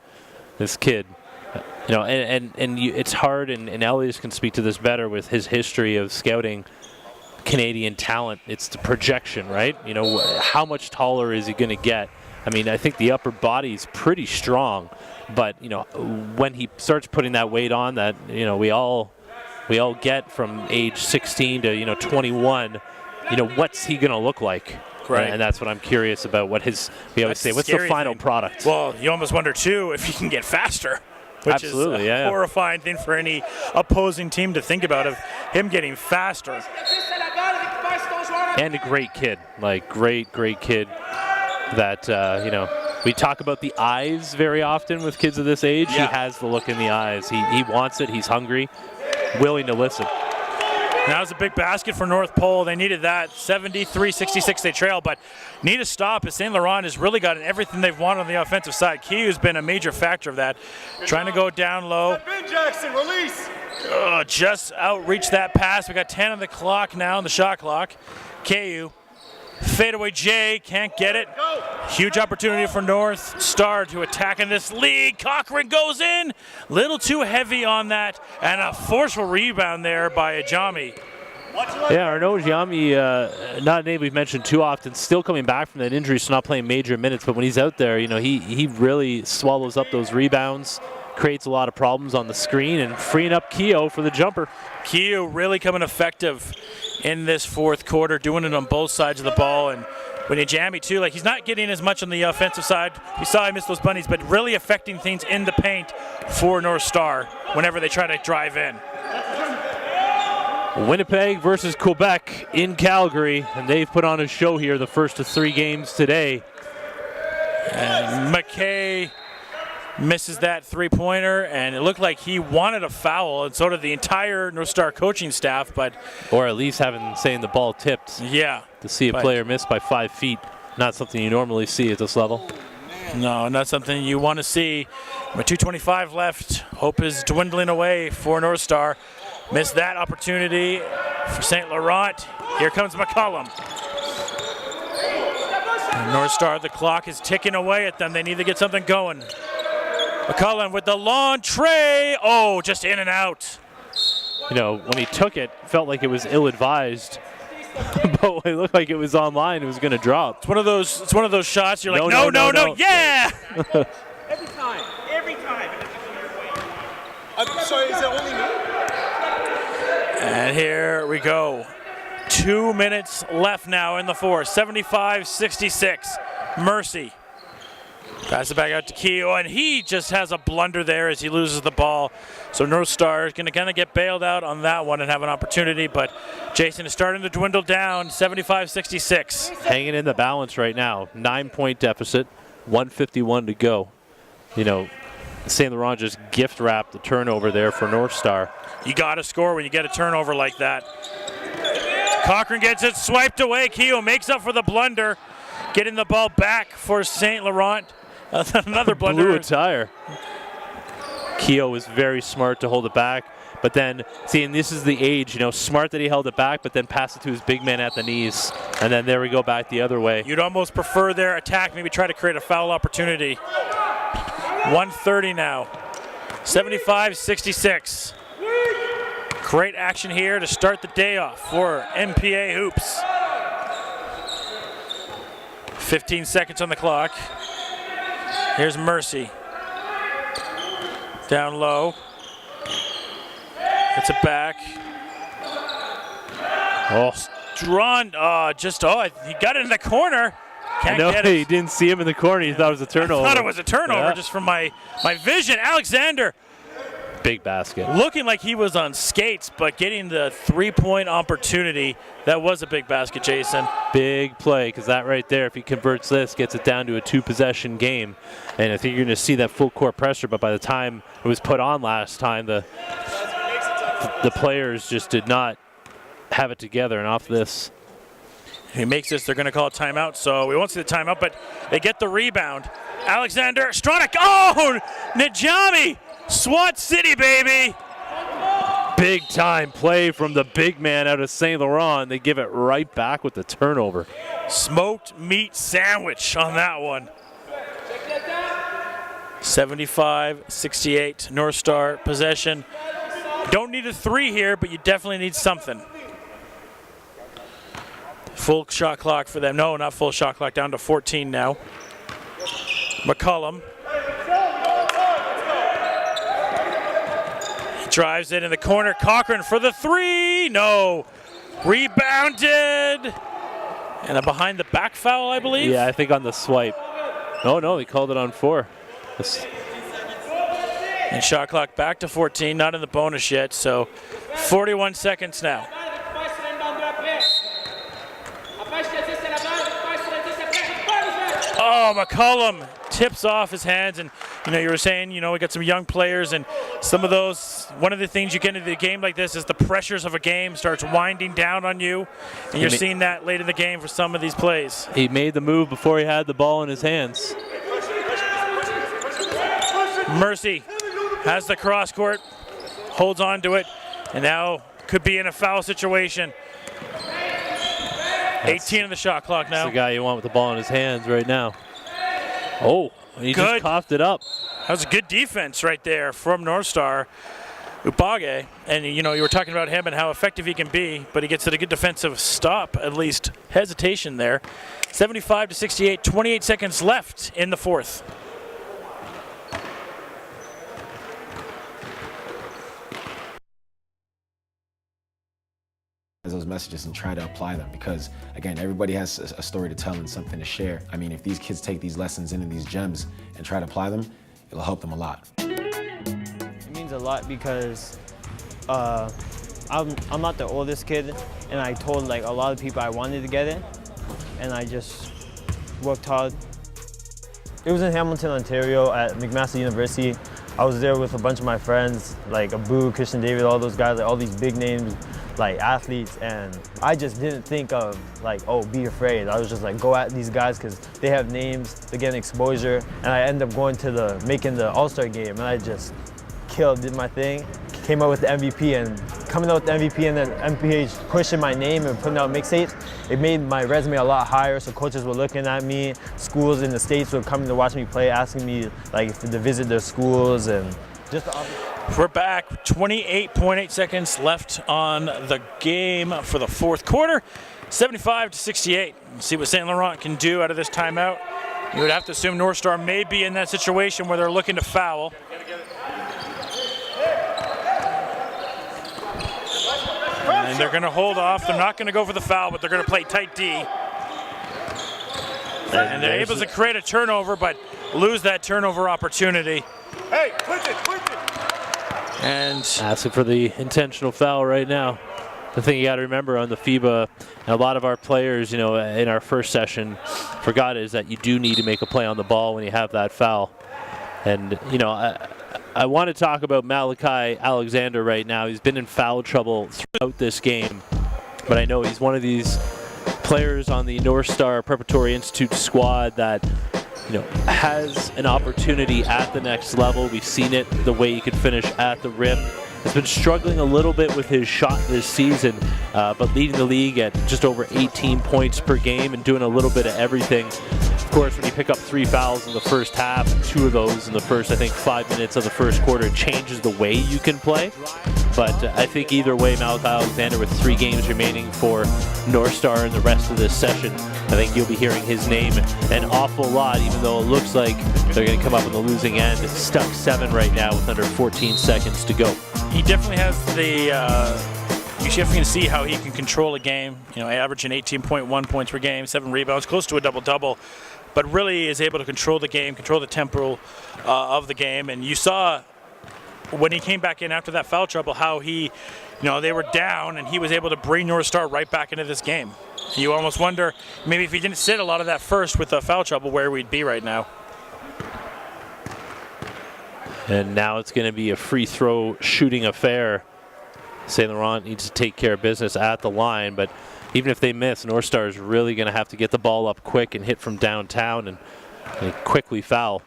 [SPEAKER 2] this kid. It's hard, and Elias can speak to this better with his history of scouting Canadian talent. It's the projection, right? How much taller is he going to get? I think the upper body is pretty strong, but when he starts putting that weight on, that we all get from age 16 to 21, what's he going to look like?
[SPEAKER 1] Right.
[SPEAKER 2] And that's what I'm curious about. We always say, what's the final product?
[SPEAKER 1] Well, you almost wonder too if he can get faster, which
[SPEAKER 2] Absolutely,
[SPEAKER 1] is a horrifying thing for any opposing team to think about, of him getting faster.
[SPEAKER 2] And a great kid, like great kid that, you know, we talk about the eyes very often with kids of this age.
[SPEAKER 1] Yeah.
[SPEAKER 2] He has the look in the eyes. He wants it. He's hungry, willing to listen.
[SPEAKER 1] That was a big basket for North Pole. They needed that. 73-66 they trail, but need a stop as St. Laurent has really gotten everything they've wanted on the offensive side. Kiu's been a major factor of that. Trying to go down low.
[SPEAKER 7] Ben Jackson, release.
[SPEAKER 1] Just outreach that pass. We got 10 on the clock now, on the shot clock. Kiu. Fadeaway J, can't get it. Huge opportunity for Northstar to attack in this league. Cochran goes in. Little too heavy on that. And a forceful rebound there by Ajami.
[SPEAKER 2] Yeah, Arnaud Ajami, not a name we've mentioned too often, still coming back from that injury, so not playing major minutes. But when he's out there, you know, he really swallows up those rebounds, creates a lot of problems on the screen, and freeing up Keogh for the jumper.
[SPEAKER 1] Keogh really coming effective in this fourth quarter, doing it on both sides of the ball. And when Ajami too, like he's not getting as much on the offensive side. We saw him miss those bunnies, but really affecting things in the paint for Northstar whenever they try to drive in.
[SPEAKER 2] Winnipeg versus Quebec in Calgary, and they've put on a show here the first of 3 games today.
[SPEAKER 1] And McKay misses that three-pointer, and it looked like he wanted a foul, and so did the entire Northstar coaching staff. But
[SPEAKER 2] or at least saying the ball tipped.
[SPEAKER 1] Yeah.
[SPEAKER 2] To see a player miss by 5 feet, not something you normally see at this level.
[SPEAKER 1] No, not something you want to see. With 2:25 left, hope is dwindling away for Northstar. Missed that opportunity for St. Laurent. Here comes McCollum. And Northstar, the clock is ticking away at them. They need to get something going. McCollum with the long tray. Oh, just in and out.
[SPEAKER 2] You know, when he took it, felt like it was ill-advised. But when it looked like it was online, it was going to drop.
[SPEAKER 1] It's one of those shots. You're like, no, yeah.
[SPEAKER 7] Every time. I'm sorry, is it only me?
[SPEAKER 1] And here we go. 2 minutes left now in the fourth. 75-66. Mercy. Pass it back out to Keogh, and he just has a blunder there as he loses the ball. So Northstar is going to kind of get bailed out on that one and have an opportunity, but Jason is starting to dwindle down, 75-66.
[SPEAKER 2] Hanging in the balance right now. 9-point deficit, 1:51 to go. You know, St. Laurent just gift wrapped the turnover there for Northstar.
[SPEAKER 1] You got to score when you get a turnover like that. Cochran gets it swiped away. Keogh makes up for the blunder, getting the ball back for St. Laurent. Another blunder.
[SPEAKER 2] Blew a tire. Keogh was very smart to hold it back, but then, see, and this is the age, you know, smart that he held it back, but then passed it to his big man at the knees, and then there we go back the other way.
[SPEAKER 1] You'd almost prefer their attack, maybe try to create a foul opportunity. 1:30 now. 75-66. Great action here to start the day off for MPA Hoops. 15 seconds on the clock. Here's Mercy. Down low. Gets it back.
[SPEAKER 2] Oh.
[SPEAKER 1] Drawn. He got it in the corner. Can't get it.
[SPEAKER 2] He didn't see him in the corner. He thought it was a turnover.
[SPEAKER 1] I thought it was a turnover just from my vision. Alexander.
[SPEAKER 2] Big basket.
[SPEAKER 1] Looking like he was on skates, but getting the three-point opportunity. That was a big basket, Jason.
[SPEAKER 2] Big play, because that right there, if he converts this, gets it down to a 2-possession game. And I think you're going to see that full court pressure, but by the time it was put on last time, the players just did not have it together. And off this,
[SPEAKER 1] he makes this, they're going to call a timeout, so we won't see the timeout, but they get the rebound. Alexander Stronach. Oh, Najami. SWAT City, baby.
[SPEAKER 2] Big time play from the big man out of St. Laurent. They give it right back with the turnover.
[SPEAKER 1] Smoked meat sandwich on that one. 75-68, Northstar possession. Don't need a three here, but you definitely need something. Full shot clock for them. No, not full shot clock, down to 14 now. McCollum. Drives it in the corner. Cochran for the three. No. Rebounded. And a behind the back foul, I believe.
[SPEAKER 2] Yeah, I think on the swipe. Oh, no, he called it on 4.
[SPEAKER 1] And shot clock back to 14, not in the bonus yet, so 41 seconds now. Oh, McCollum tips off his hands, and you were saying, we got some young players, and some of those. One of the things you get into the game like this is the pressures of a game starts winding down on you, and you're seeing that late in the game for some of these plays.
[SPEAKER 2] He made the move before he had the ball in his hands.
[SPEAKER 1] Mercy has the cross court, holds on to it, and now could be in a foul situation. 18 on the shot clock now.
[SPEAKER 2] That's the guy you want with the ball in his hands right now. Oh, he just coughed it up.
[SPEAKER 1] That was a good defense right there from Northstar. Upage, and you were talking about him and how effective he can be, but he gets at a good defensive stop, at least hesitation there. 75-68, 28 seconds left in the fourth.
[SPEAKER 18] Those messages and try to apply them, because again, everybody has a story to tell and something to share. I mean, if these kids take these lessons into these gems and try to apply them, it'll help them a lot.
[SPEAKER 20] It means a lot because I'm not the oldest kid, and I told a lot of people I wanted to get it, and I just worked hard. It was in Hamilton, Ontario at McMaster University. I was there with a bunch of my friends, like Abu, Christian David, all those guys, all these big names, athletes, and I just didn't think of be afraid. I was just go at these guys because they have names, they're getting exposure, and I ended up going to making the All-Star game, and I just did my thing, came out with the MVP, and coming out with the MVP and then MPH pushing my name and putting out mixtapes, it made my resume a lot higher, so coaches were looking at me, schools in the States were coming to watch me play, asking me to visit their schools, and just
[SPEAKER 1] We're back. 28.8 seconds left on the game for the fourth quarter. 75-68. We'll see what St. Laurent can do out of this timeout. You would have to assume Northstar may be in that situation where they're looking to foul. And they're going to hold off. They're not going to go for the foul, but they're going to play tight D. And they're able to create a turnover, but lose that turnover opportunity.
[SPEAKER 7] Hey, Clinton!
[SPEAKER 1] And
[SPEAKER 2] asking for the intentional foul right now. The thing you got to remember on the FIBA, and a lot of our players, in our first session forgot is that you do need to make a play on the ball when you have that foul. And, I want to talk about Malachi Alexander right now. He's been in foul trouble throughout this game, but I know he's one of these players on the Northstar Preparatory Institute squad that has an opportunity at the next level. We've seen it, the way he can finish at the rim. Has been struggling a little bit with his shot this season, but leading the league at just over 18 points per game and doing a little bit of everything. Of course, when you pick up 3 fouls in the first half, 2 of those in the first, 5 minutes of the first quarter, it changes the way you can play. But I think either way, Malachi Alexander, with 3 games remaining for Northstar in the rest of this session, I think you'll be hearing his name an awful lot, even though it looks like they're going to come up on the losing end. It's stuck 7 right now with under 14 seconds to go.
[SPEAKER 1] He definitely has you definitely can see how he can control a game, averaging 18.1 points per game, 7 rebounds, close to a double-double, but really is able to control the game, control the tempo of the game. And you saw when he came back in after that foul trouble how he, they were down and he was able to bring Northstar right back into this game. You almost wonder maybe if he didn't sit a lot of that first with the foul trouble where we'd be right now.
[SPEAKER 2] And now it's going to be a free throw shooting affair. St. Laurent needs to take care of business at the line, but even if they miss, Northstar is really going to have to get the ball up quick and hit from downtown and quickly foul.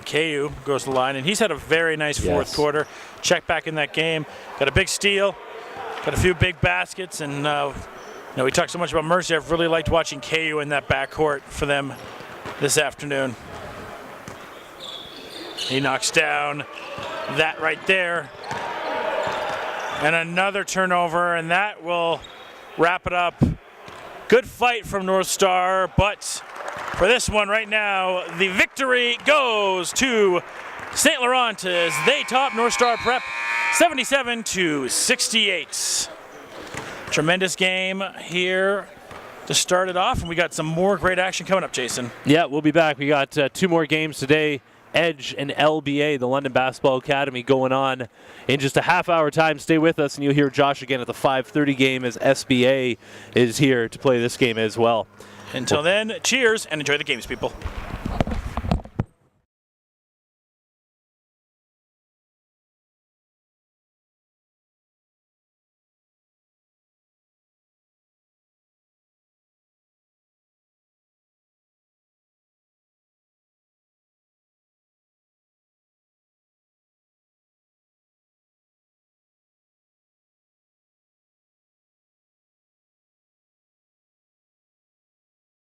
[SPEAKER 1] KU goes to the line, and he's had a very nice fourth quarter. Check back in that game. Got a big steal, got a few big baskets, and we talked so much about Mercy. I've really liked watching KU in that backcourt for them this afternoon. He knocks down that right there. And another turnover, and that will wrap it up. Good fight from Northstar, but for this one right now, the victory goes to St. Laurent as they top Northstar Prep 77-68. Tremendous game here to start it off, and we got some more great action coming up, Jason.
[SPEAKER 2] Yeah, we'll be back. We got 2 more games today. Edge and LBA, the London Basketball Academy, going on in just a half-hour time. Stay with us, and you'll hear Josh again at the 5:30 game as SBA is here to play this game as well.
[SPEAKER 1] Until then, cheers and enjoy the games, people.